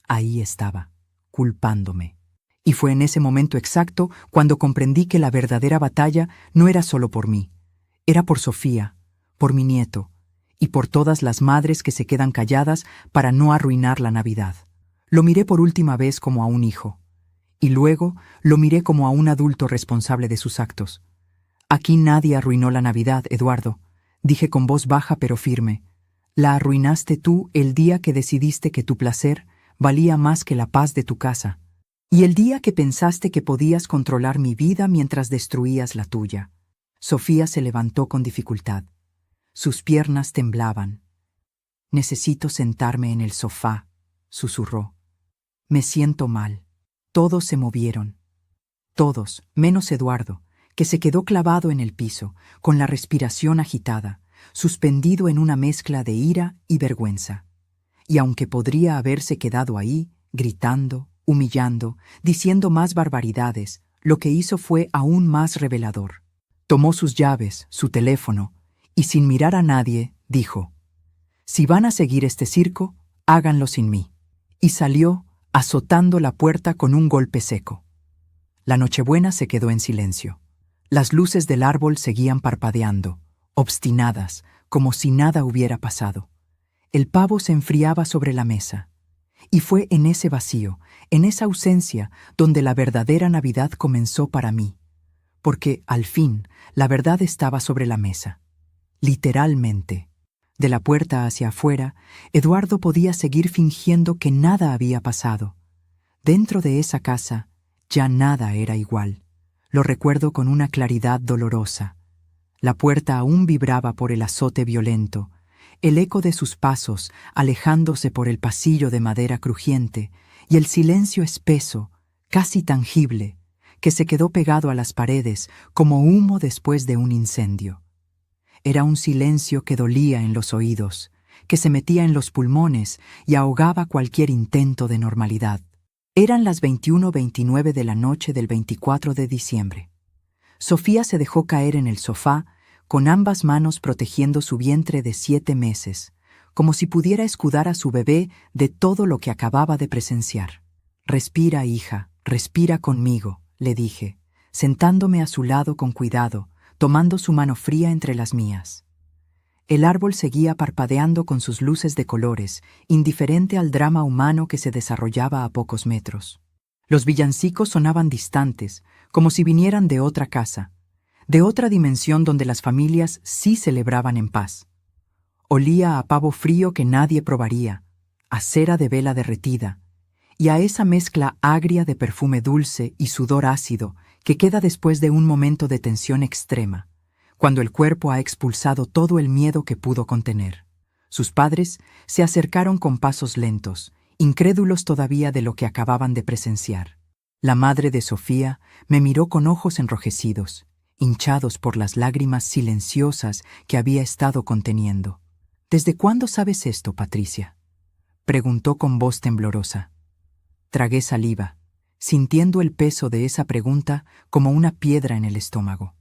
ahí estaba, culpándome. Y fue en ese momento exacto cuando comprendí que la verdadera batalla no era solo por mí, era por Sofía, por mi nieto, y por todas las madres que se quedan calladas para no arruinar la Navidad. Lo miré por última vez como a un hijo, y luego lo miré como a un adulto responsable de sus actos. Aquí nadie arruinó la Navidad, Eduardo, dije con voz baja pero firme. La arruinaste tú el día que decidiste que tu placer valía más que la paz de tu casa, y el día que pensaste que podías controlar mi vida mientras destruías la tuya. Sofía se levantó con dificultad. Sus piernas temblaban. Necesito sentarme en el sofá, susurró. Me siento mal. Todos se movieron. Todos, menos Eduardo, que se quedó clavado en el piso, con la respiración agitada, suspendido en una mezcla de ira y vergüenza. Y aunque podría haberse quedado ahí, gritando, humillando, diciendo más barbaridades, lo que hizo fue aún más revelador. Tomó sus llaves, su teléfono, y sin mirar a nadie, dijo: «Si van a seguir este circo, háganlo sin mí». Y salió, azotando la puerta con un golpe seco. La Nochebuena se quedó en silencio. Las luces del árbol seguían parpadeando, obstinadas, como si nada hubiera pasado. El pavo se enfriaba sobre la mesa. Y fue en ese vacío, en esa ausencia, donde la verdadera Navidad comenzó para mí. Porque, al fin, la verdad estaba sobre la mesa. Literalmente. De la puerta hacia afuera, Eduardo podía seguir fingiendo que nada había pasado. Dentro de esa casa, ya nada era igual. Lo recuerdo con una claridad dolorosa. La puerta aún vibraba por el azote violento, el eco de sus pasos alejándose por el pasillo de madera crujiente y el silencio espeso, casi tangible, que se quedó pegado a las paredes como humo después de un incendio. Era un silencio que dolía en los oídos, que se metía en los pulmones y ahogaba cualquier intento de normalidad. Eran las 21:29 de la noche del 24 de diciembre. Sofía se dejó caer en el sofá, con ambas manos protegiendo su vientre de 7 meses, como si pudiera escudar a su bebé de todo lo que acababa de presenciar. «Respira, hija, respira conmigo», le dije, sentándome a su lado con cuidado, tomando su mano fría entre las mías. El árbol seguía parpadeando con sus luces de colores, indiferente al drama humano que se desarrollaba a pocos metros. Los villancicos sonaban distantes, como si vinieran de otra casa, de otra dimensión donde las familias sí celebraban en paz. Olía a pavo frío que nadie probaría, a cera de vela derretida, y a esa mezcla agria de perfume dulce y sudor ácido que queda después de un momento de tensión extrema, cuando el cuerpo ha expulsado todo el miedo que pudo contener. Sus padres se acercaron con pasos lentos, incrédulos todavía de lo que acababan de presenciar. La madre de Sofía me miró con ojos enrojecidos, hinchados por las lágrimas silenciosas que había estado conteniendo. «¿Desde cuándo sabes esto, Patricia?», preguntó con voz temblorosa. Tragué saliva, sintiendo el peso de esa pregunta como una piedra en el estómago.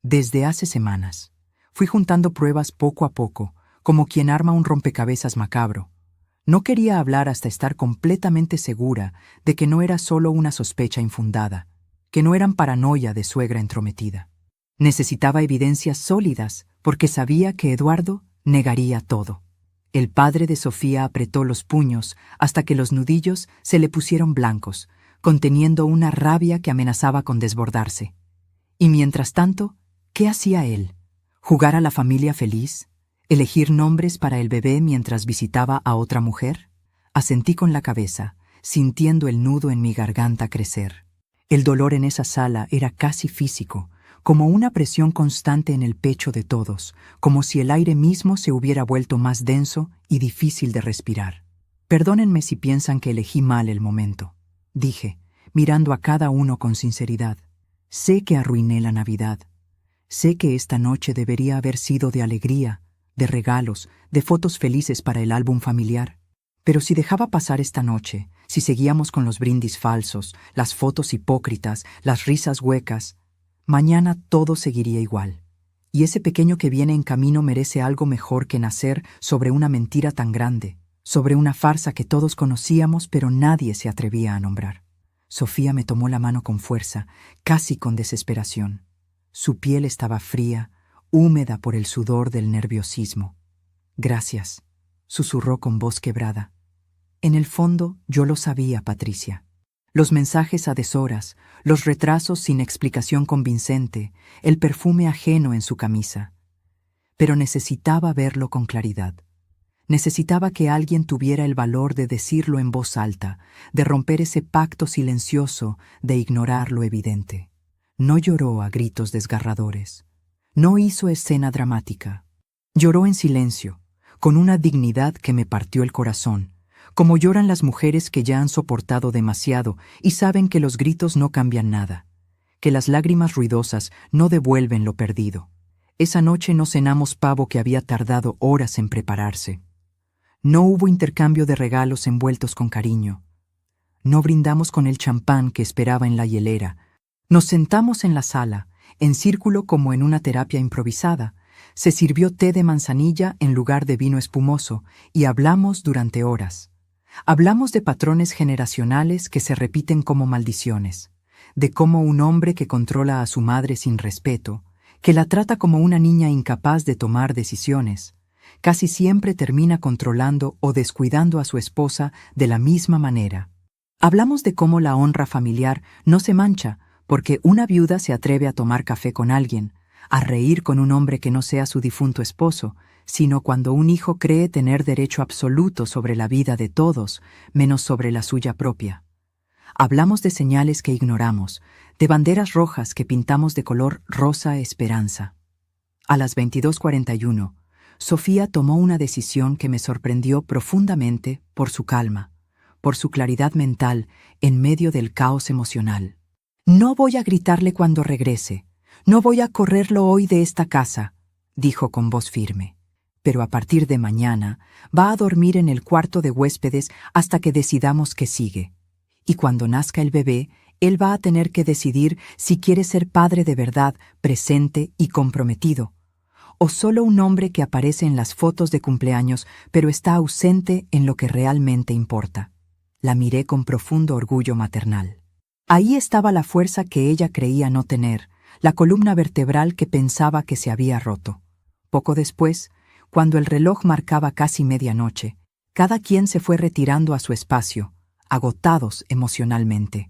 Desde hace semanas. Fui juntando pruebas poco a poco, como quien arma un rompecabezas macabro. No quería hablar hasta estar completamente segura de que no era solo una sospecha infundada, que no eran paranoia de suegra entrometida. Necesitaba evidencias sólidas porque sabía que Eduardo negaría todo. El padre de Sofía apretó los puños hasta que los nudillos se le pusieron blancos, conteniendo una rabia que amenazaba con desbordarse. Y mientras tanto, ¿Qué hacía él? ¿Jugar a la familia feliz? ¿Elegir nombres para el bebé mientras visitaba a otra mujer? Asentí con la cabeza, sintiendo el nudo en mi garganta crecer. El dolor en esa sala era casi físico, como una presión constante en el pecho de todos, como si el aire mismo se hubiera vuelto más denso y difícil de respirar. Perdónenme si piensan que elegí mal el momento, dije, mirando a cada uno con sinceridad. Sé que arruiné la Navidad. Sé que esta noche debería haber sido de alegría, de regalos, de fotos felices para el álbum familiar. Pero si dejaba pasar esta noche, si seguíamos con los brindis falsos, las fotos hipócritas, las risas huecas, mañana todo seguiría igual. Y ese pequeño que viene en camino merece algo mejor que nacer sobre una mentira tan grande, sobre una farsa que todos conocíamos pero nadie se atrevía a nombrar. Sofía me tomó la mano con fuerza, casi con desesperación. Su piel estaba fría, húmeda por el sudor del nerviosismo. «Gracias», susurró con voz quebrada. En el fondo yo lo sabía, Patricia. Los mensajes a deshoras, los retrasos sin explicación convincente, el perfume ajeno en su camisa. Pero necesitaba verlo con claridad. Necesitaba que alguien tuviera el valor de decirlo en voz alta, de romper ese pacto silencioso, de ignorar lo evidente. No lloró a gritos desgarradores. No hizo escena dramática. Lloró en silencio, con una dignidad que me partió el corazón, como lloran las mujeres que ya han soportado demasiado y saben que los gritos no cambian nada, que las lágrimas ruidosas no devuelven lo perdido. Esa noche no cenamos pavo que había tardado horas en prepararse. No hubo intercambio de regalos envueltos con cariño. No brindamos con el champán que esperaba en la hielera. Nos sentamos en la sala, en círculo como en una terapia improvisada. Se sirvió té de manzanilla en lugar de vino espumoso y hablamos durante horas. Hablamos de patrones generacionales que se repiten como maldiciones, de cómo un hombre que controla a su madre sin respeto, que la trata como una niña incapaz de tomar decisiones, casi siempre termina controlando o descuidando a su esposa de la misma manera. Hablamos de cómo la honra familiar no se mancha porque una viuda se atreve a tomar café con alguien, a reír con un hombre que no sea su difunto esposo, sino cuando un hijo cree tener derecho absoluto sobre la vida de todos, menos sobre la suya propia. Hablamos de señales que ignoramos, de banderas rojas que pintamos de color rosa esperanza. A las 22:41, Sofía tomó una decisión que me sorprendió profundamente por su calma, por su claridad mental en medio del caos emocional. «No voy a gritarle cuando regrese, no voy a correrlo hoy de esta casa», dijo con voz firme. «Pero a partir de mañana va a dormir en el cuarto de huéspedes hasta que decidamos qué sigue. Y cuando nazca el bebé, él va a tener que decidir si quiere ser padre de verdad, presente y comprometido, o solo un hombre que aparece en las fotos de cumpleaños pero está ausente en lo que realmente importa». La miré con profundo orgullo maternal. Ahí estaba la fuerza que ella creía no tener, la columna vertebral que pensaba que se había roto. Poco después, cuando el reloj marcaba casi medianoche, cada quien se fue retirando a su espacio, agotados emocionalmente.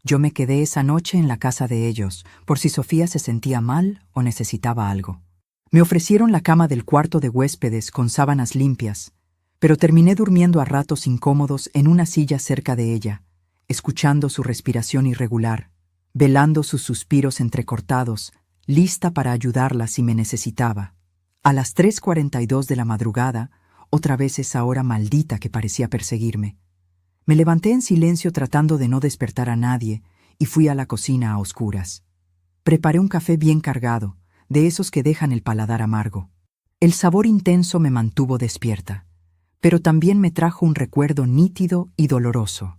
Yo me quedé esa noche en la casa de ellos, por si Sofía se sentía mal o necesitaba algo. Me ofrecieron la cama del cuarto de huéspedes con sábanas limpias, pero terminé durmiendo a ratos incómodos en una silla cerca de ella, escuchando su respiración irregular, velando sus suspiros entrecortados, lista para ayudarla si me necesitaba. A las 3:42 de la madrugada, otra vez esa hora maldita que parecía perseguirme, me levanté en silencio tratando de no despertar a nadie y fui a la cocina a oscuras. Preparé un café bien cargado, de esos que dejan el paladar amargo. El sabor intenso me mantuvo despierta, pero también me trajo un recuerdo nítido y doloroso.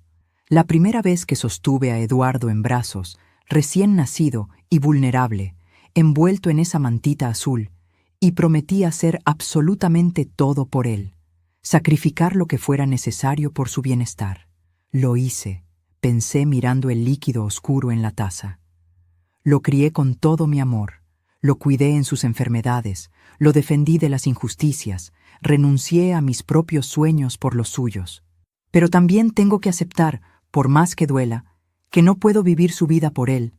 La primera vez que sostuve a Eduardo en brazos, recién nacido y vulnerable, envuelto en esa mantita azul, y prometí hacer absolutamente todo por él, sacrificar lo que fuera necesario por su bienestar. Lo hice, pensé mirando el líquido oscuro en la taza. Lo crié con todo mi amor, lo cuidé en sus enfermedades, lo defendí de las injusticias, renuncié a mis propios sueños por los suyos. Pero también tengo que aceptar, por más que duela, que no puedo vivir su vida por él,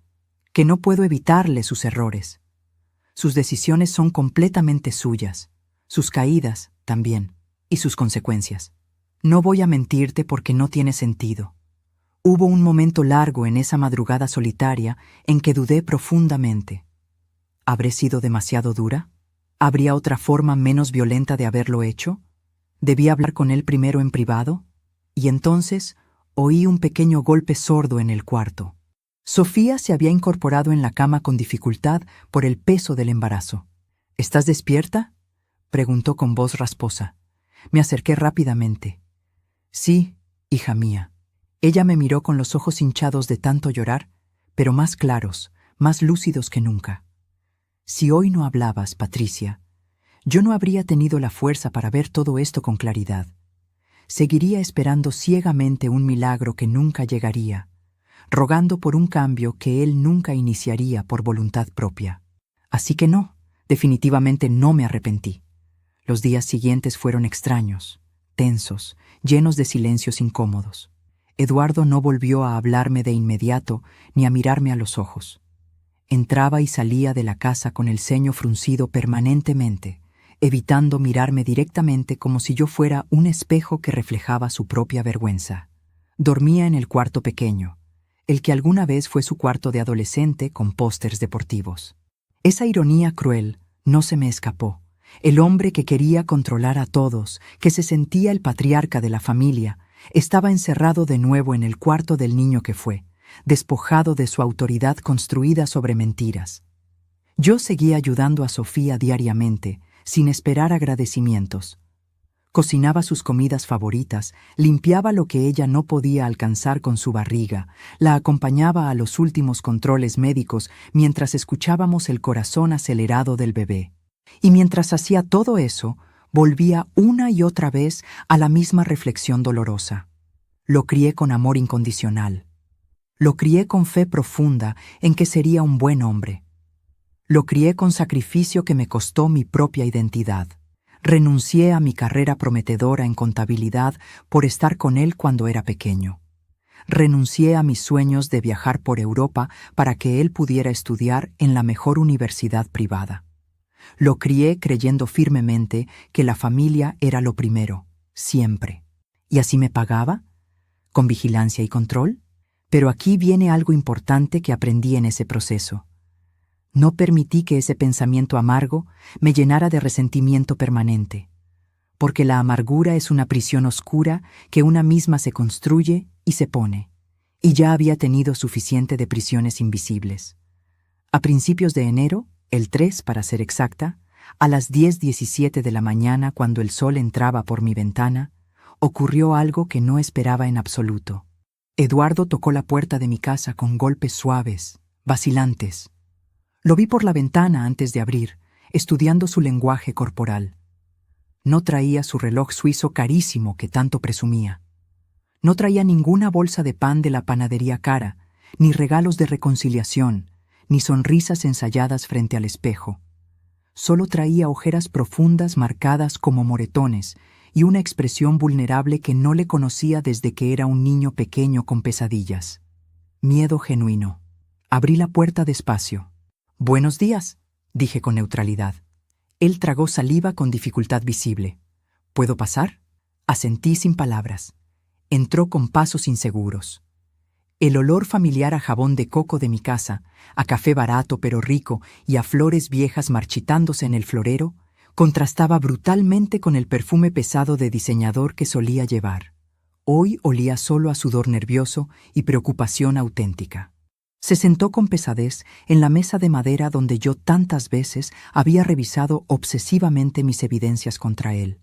que no puedo evitarle sus errores. Sus decisiones son completamente suyas, sus caídas también, y sus consecuencias. No voy a mentirte porque no tiene sentido. Hubo un momento largo en esa madrugada solitaria en que dudé profundamente. ¿Habré sido demasiado dura? ¿Habría otra forma menos violenta de haberlo hecho? ¿Debí hablar con él primero en privado? Y entonces oí un pequeño golpe sordo en el cuarto. Sofía se había incorporado en la cama con dificultad por el peso del embarazo. ¿Estás despierta?, preguntó con voz rasposa. Me acerqué rápidamente. Sí, hija mía. Ella me miró con los ojos hinchados de tanto llorar, pero más claros, más lúcidos que nunca. Si hoy no hablabas, Patricia, yo no habría tenido la fuerza para ver todo esto con claridad. Seguiría esperando ciegamente un milagro que nunca llegaría, rogando por un cambio que él nunca iniciaría por voluntad propia. Así que no, definitivamente no me arrepentí. Los días siguientes fueron extraños, tensos, llenos de silencios incómodos. Eduardo no volvió a hablarme de inmediato ni a mirarme a los ojos. Entraba y salía de la casa con el ceño fruncido permanentemente, evitando mirarme directamente como si yo fuera un espejo que reflejaba su propia vergüenza. Dormía en el cuarto pequeño, el que alguna vez fue su cuarto de adolescente con pósters deportivos. Esa ironía cruel no se me escapó. El hombre que quería controlar a todos, que se sentía el patriarca de la familia, estaba encerrado de nuevo en el cuarto del niño que fue, despojado de su autoridad construida sobre mentiras. Yo seguía ayudando a Sofía diariamente, sin esperar agradecimientos. Cocinaba sus comidas favoritas, limpiaba lo que ella no podía alcanzar con su barriga, la acompañaba a los últimos controles médicos mientras escuchábamos el corazón acelerado del bebé. Y mientras hacía todo eso, volvía una y otra vez a la misma reflexión dolorosa. Lo crié con amor incondicional. Lo crié con fe profunda en que sería un buen hombre. Lo crié con sacrificio que me costó mi propia identidad. Renuncié a mi carrera prometedora en contabilidad por estar con él cuando era pequeño. Renuncié a mis sueños de viajar por Europa para que él pudiera estudiar en la mejor universidad privada. Lo crié creyendo firmemente que la familia era lo primero, siempre. ¿Y así me pagaba? ¿Con vigilancia y control? Pero aquí viene algo importante que aprendí en ese proceso. No permití que ese pensamiento amargo me llenara de resentimiento permanente, porque la amargura es una prisión oscura que una misma se construye y se pone, y ya había tenido suficiente de prisiones invisibles. A principios de enero, el 3 para ser exacta, a las 10:17 de la mañana, cuando el sol entraba por mi ventana, ocurrió algo que no esperaba en absoluto. Eduardo tocó la puerta de mi casa con golpes suaves, vacilantes. Lo vi por la ventana antes de abrir, estudiando su lenguaje corporal. No traía su reloj suizo carísimo que tanto presumía. No traía ninguna bolsa de pan de la panadería cara, ni regalos de reconciliación, ni sonrisas ensayadas frente al espejo. Solo traía ojeras profundas marcadas como moretones y una expresión vulnerable que no le conocía desde que era un niño pequeño con pesadillas. Miedo genuino. Abrí la puerta despacio. «Buenos días», dije con neutralidad. Él tragó saliva con dificultad visible. «¿Puedo pasar?». Asentí sin palabras. Entró con pasos inseguros. El olor familiar a jabón de coco de mi casa, a café barato pero rico y a flores viejas marchitándose en el florero, contrastaba brutalmente con el perfume pesado de diseñador que solía llevar. Hoy olía solo a sudor nervioso y preocupación auténtica. Se sentó con pesadez en la mesa de madera donde yo tantas veces había revisado obsesivamente mis evidencias contra él.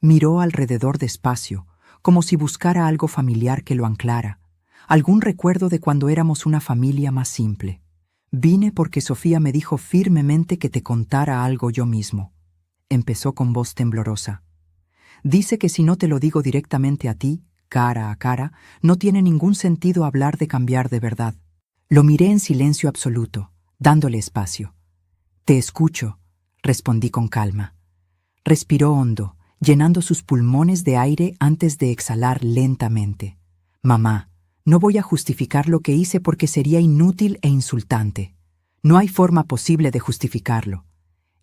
Miró alrededor despacio, como si buscara algo familiar que lo anclara, algún recuerdo de cuando éramos una familia más simple. «Vine porque Sofía me dijo firmemente que te contara algo yo mismo», empezó con voz temblorosa. «Dice que si no te lo digo directamente a ti, cara a cara, no tiene ningún sentido hablar de cambiar de verdad». Lo miré en silencio absoluto, dándole espacio. «Te escucho», respondí con calma. Respiró hondo, llenando sus pulmones de aire antes de exhalar lentamente. «Mamá, no voy a justificar lo que hice porque sería inútil e insultante. No hay forma posible de justificarlo.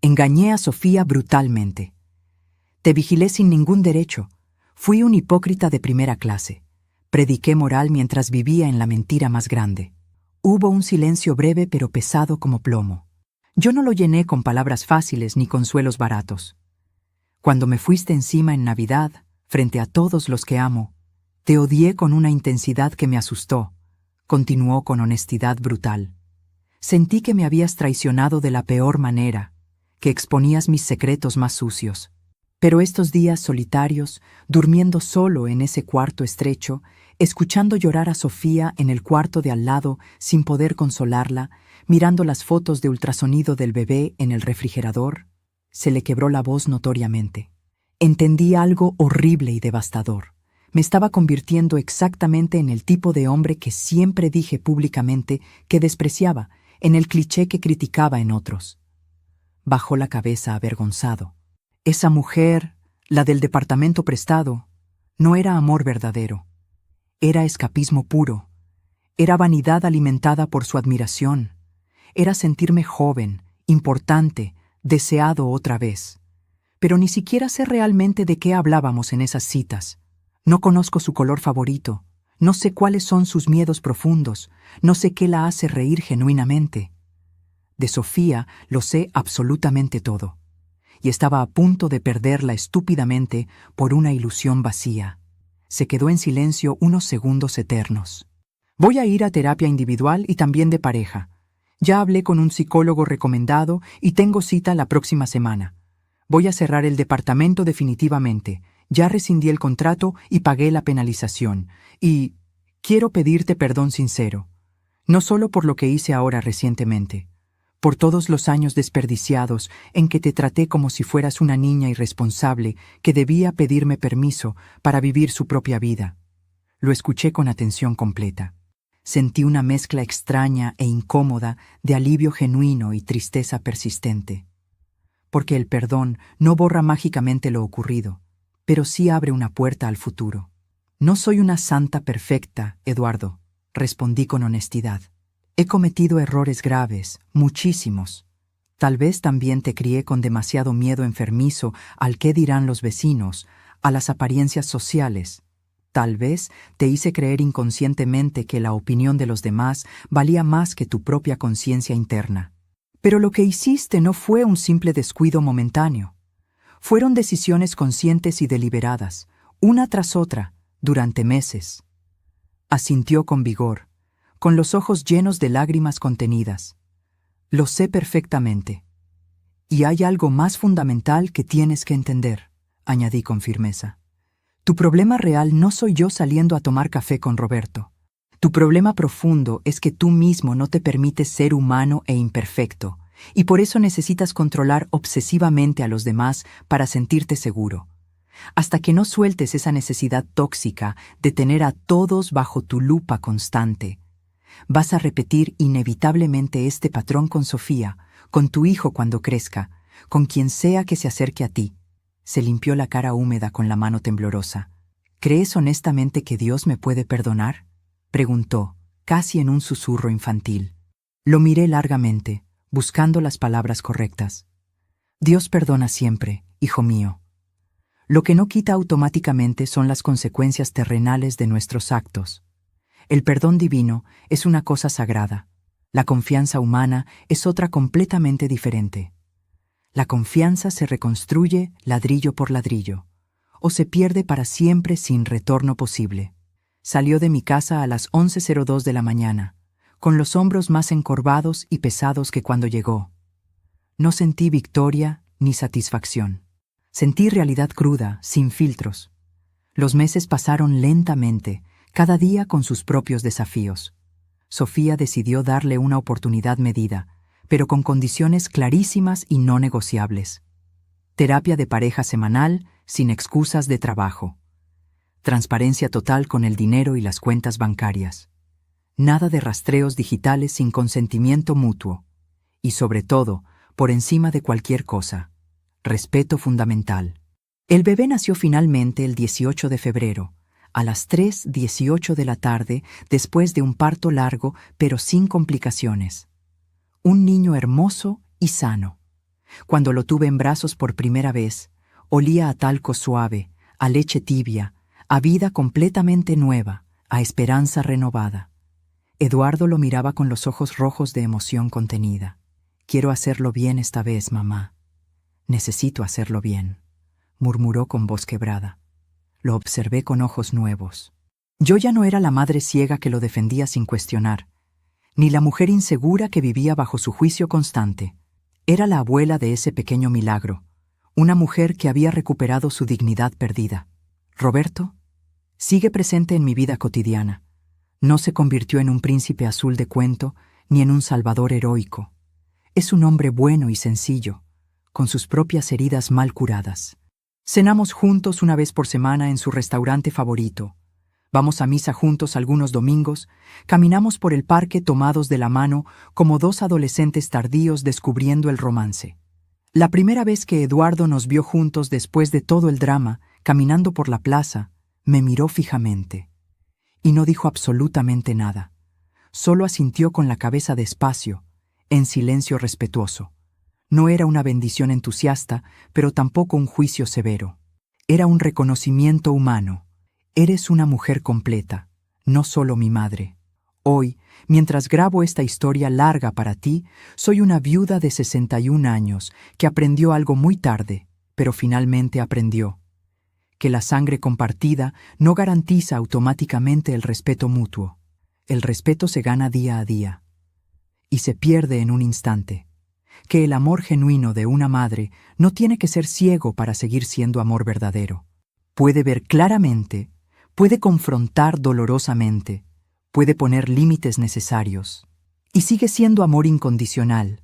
Engañé a Sofía brutalmente. Te vigilé sin ningún derecho. Fui un hipócrita de primera clase. Prediqué moral mientras vivía en la mentira más grande. Hubo un silencio breve pero pesado como plomo. Yo no lo llené con palabras fáciles ni consuelos baratos. Cuando me fuiste encima en Navidad, frente a todos los que amo, te odié con una intensidad que me asustó. Continuó con honestidad brutal. Sentí que me habías traicionado de la peor manera, que exponías mis secretos más sucios. Pero estos días solitarios, durmiendo solo en ese cuarto estrecho, escuchando llorar a Sofía en el cuarto de al lado sin poder consolarla, mirando las fotos de ultrasonido del bebé en el refrigerador, se le quebró la voz notoriamente. Entendí algo horrible y devastador. Me estaba convirtiendo exactamente en el tipo de hombre que siempre dije públicamente que despreciaba, en el cliché que criticaba en otros. Bajó la cabeza avergonzado. Esa mujer, la del departamento prestado, no era amor verdadero. Era escapismo puro. Era vanidad alimentada por su admiración. Era sentirme joven, importante, deseado otra vez. Pero ni siquiera sé realmente de qué hablábamos en esas citas. No conozco su color favorito. No sé cuáles son sus miedos profundos. No sé qué la hace reír genuinamente. De Sofía lo sé absolutamente todo. Y estaba a punto de perderla estúpidamente por una ilusión vacía. Se quedó en silencio unos segundos eternos. Voy a ir a terapia individual y también de pareja. Ya hablé con un psicólogo recomendado y tengo cita la próxima semana. Voy a cerrar el departamento definitivamente. Ya rescindí el contrato y pagué la penalización. Y quiero pedirte perdón sincero. No solo por lo que hice ahora recientemente. Por todos los años desperdiciados en que te traté como si fueras una niña irresponsable que debía pedirme permiso para vivir su propia vida. Lo escuché con atención completa. Sentí una mezcla extraña e incómoda de alivio genuino y tristeza persistente. Porque el perdón no borra mágicamente lo ocurrido, pero sí abre una puerta al futuro. No soy una santa perfecta, Eduardo, respondí con honestidad. He cometido errores graves, muchísimos. Tal vez también te crié con demasiado miedo enfermizo al qué dirán los vecinos, a las apariencias sociales. Tal vez te hice creer inconscientemente que la opinión de los demás valía más que tu propia conciencia interna. Pero lo que hiciste no fue un simple descuido momentáneo. Fueron decisiones conscientes y deliberadas, una tras otra, durante meses. Asintió con vigor, con los ojos llenos de lágrimas contenidas. Lo sé perfectamente. Y hay algo más fundamental que tienes que entender, añadí con firmeza. Tu problema real no soy yo saliendo a tomar café con Roberto. Tu problema profundo es que tú mismo no te permites ser humano e imperfecto, y por eso necesitas controlar obsesivamente a los demás para sentirte seguro. Hasta que no sueltes esa necesidad tóxica de tener a todos bajo tu lupa constante, vas a repetir inevitablemente este patrón con Sofía, con tu hijo cuando crezca, con quien sea que se acerque a ti. Se limpió la cara húmeda con la mano temblorosa. ¿Crees honestamente que Dios me puede perdonar?, preguntó, casi en un susurro infantil. Lo miré largamente, buscando las palabras correctas. Dios perdona siempre, hijo mío. Lo que no quita automáticamente son las consecuencias terrenales de nuestros actos. El perdón divino es una cosa sagrada. La confianza humana es otra completamente diferente. La confianza se reconstruye ladrillo por ladrillo, o se pierde para siempre sin retorno posible. Salió de mi casa a las 11:02 de la mañana, con los hombros más encorvados y pesados que cuando llegó. No sentí victoria ni satisfacción. Sentí realidad cruda, sin filtros. Los meses pasaron lentamente, cada día con sus propios desafíos. Sofía decidió darle una oportunidad medida, pero con condiciones clarísimas y no negociables. Terapia de pareja semanal, sin excusas de trabajo. Transparencia total con el dinero y las cuentas bancarias. Nada de rastreos digitales sin consentimiento mutuo. Y sobre todo, por encima de cualquier cosa, respeto fundamental. El bebé nació finalmente el 18 de febrero, a las 3:18 de la tarde, después de un parto largo pero sin complicaciones. Un niño hermoso y sano. Cuando lo tuve en brazos por primera vez, olía a talco suave, a leche tibia, a vida completamente nueva, a esperanza renovada. Eduardo lo miraba con los ojos rojos de emoción contenida. «Quiero hacerlo bien esta vez, mamá. Necesito hacerlo bien», murmuró con voz quebrada. Lo observé con ojos nuevos. Yo ya no era la madre ciega que lo defendía sin cuestionar, ni la mujer insegura que vivía bajo su juicio constante. Era la abuela de ese pequeño milagro, una mujer que había recuperado su dignidad perdida. Roberto sigue presente en mi vida cotidiana. No se convirtió en un príncipe azul de cuento ni en un salvador heroico. Es un hombre bueno y sencillo, con sus propias heridas mal curadas. Cenamos juntos una vez por semana en su restaurante favorito. Vamos a misa juntos algunos domingos, caminamos por el parque tomados de la mano como dos adolescentes tardíos descubriendo el romance. La primera vez que Eduardo nos vio juntos después de todo el drama, caminando por la plaza, me miró fijamente. Y no dijo absolutamente nada. Solo asintió con la cabeza despacio, en silencio respetuoso. No era una bendición entusiasta, pero tampoco un juicio severo. Era un reconocimiento humano. Eres una mujer completa, no solo mi madre. Hoy, mientras grabo esta historia larga para ti, soy una viuda de 61 años que aprendió algo muy tarde, pero finalmente aprendió. Que la sangre compartida no garantiza automáticamente el respeto mutuo. El respeto se gana día a día y se pierde en un instante. Que el amor genuino de una madre no tiene que ser ciego para seguir siendo amor verdadero. Puede ver claramente, puede confrontar dolorosamente, puede poner límites necesarios, y sigue siendo amor incondicional.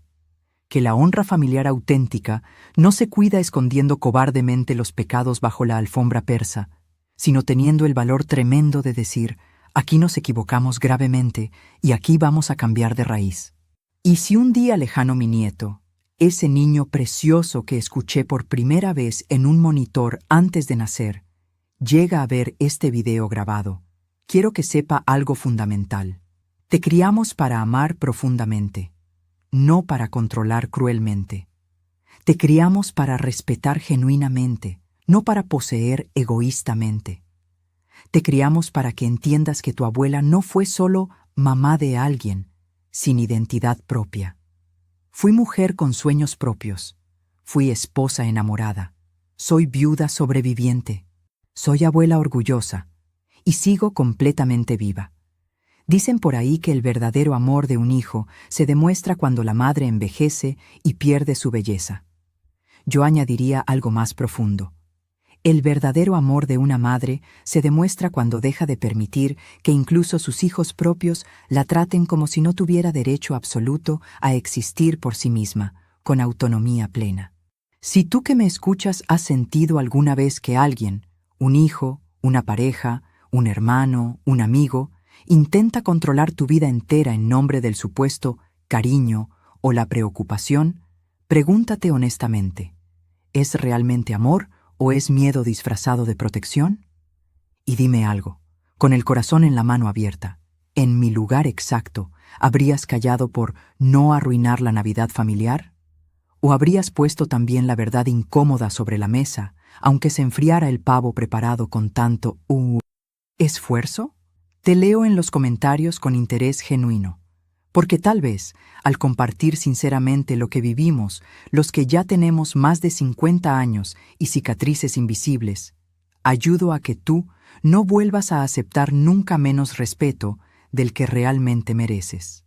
Que la honra familiar auténtica no se cuida escondiendo cobardemente los pecados bajo la alfombra persa, sino teniendo el valor tremendo de decir, aquí nos equivocamos gravemente y aquí vamos a cambiar de raíz. Y si un día lejano mi nieto, ese niño precioso que escuché por primera vez en un monitor antes de nacer, llega a ver este video grabado, quiero que sepa algo fundamental. Te criamos para amar profundamente, no para controlar cruelmente. Te criamos para respetar genuinamente, no para poseer egoístamente. Te criamos para que entiendas que tu abuela no fue solo mamá de alguien, sin identidad propia. Fui mujer con sueños propios. Fui esposa enamorada. Soy viuda sobreviviente. Soy abuela orgullosa. Y sigo completamente viva. Dicen por ahí que el verdadero amor de un hijo se demuestra cuando la madre envejece y pierde su belleza. Yo añadiría algo más profundo. El verdadero amor de una madre se demuestra cuando deja de permitir que incluso sus hijos propios la traten como si no tuviera derecho absoluto a existir por sí misma, con autonomía plena. Si tú que me escuchas has sentido alguna vez que alguien, un hijo, una pareja, un hermano, un amigo, intenta controlar tu vida entera en nombre del supuesto cariño o la preocupación, pregúntate honestamente, ¿es realmente amor o es miedo disfrazado de protección? Y dime algo, con el corazón en la mano abierta, ¿en mi lugar exacto habrías callado por no arruinar la Navidad familiar? ¿O habrías puesto también la verdad incómoda sobre la mesa, aunque se enfriara el pavo preparado con tanto esfuerzo? Te leo en los comentarios con interés genuino, porque tal vez, al compartir sinceramente lo que vivimos, los que ya tenemos más de 50 años y cicatrices invisibles, ayudo a que tú no vuelvas a aceptar nunca menos respeto del que realmente mereces.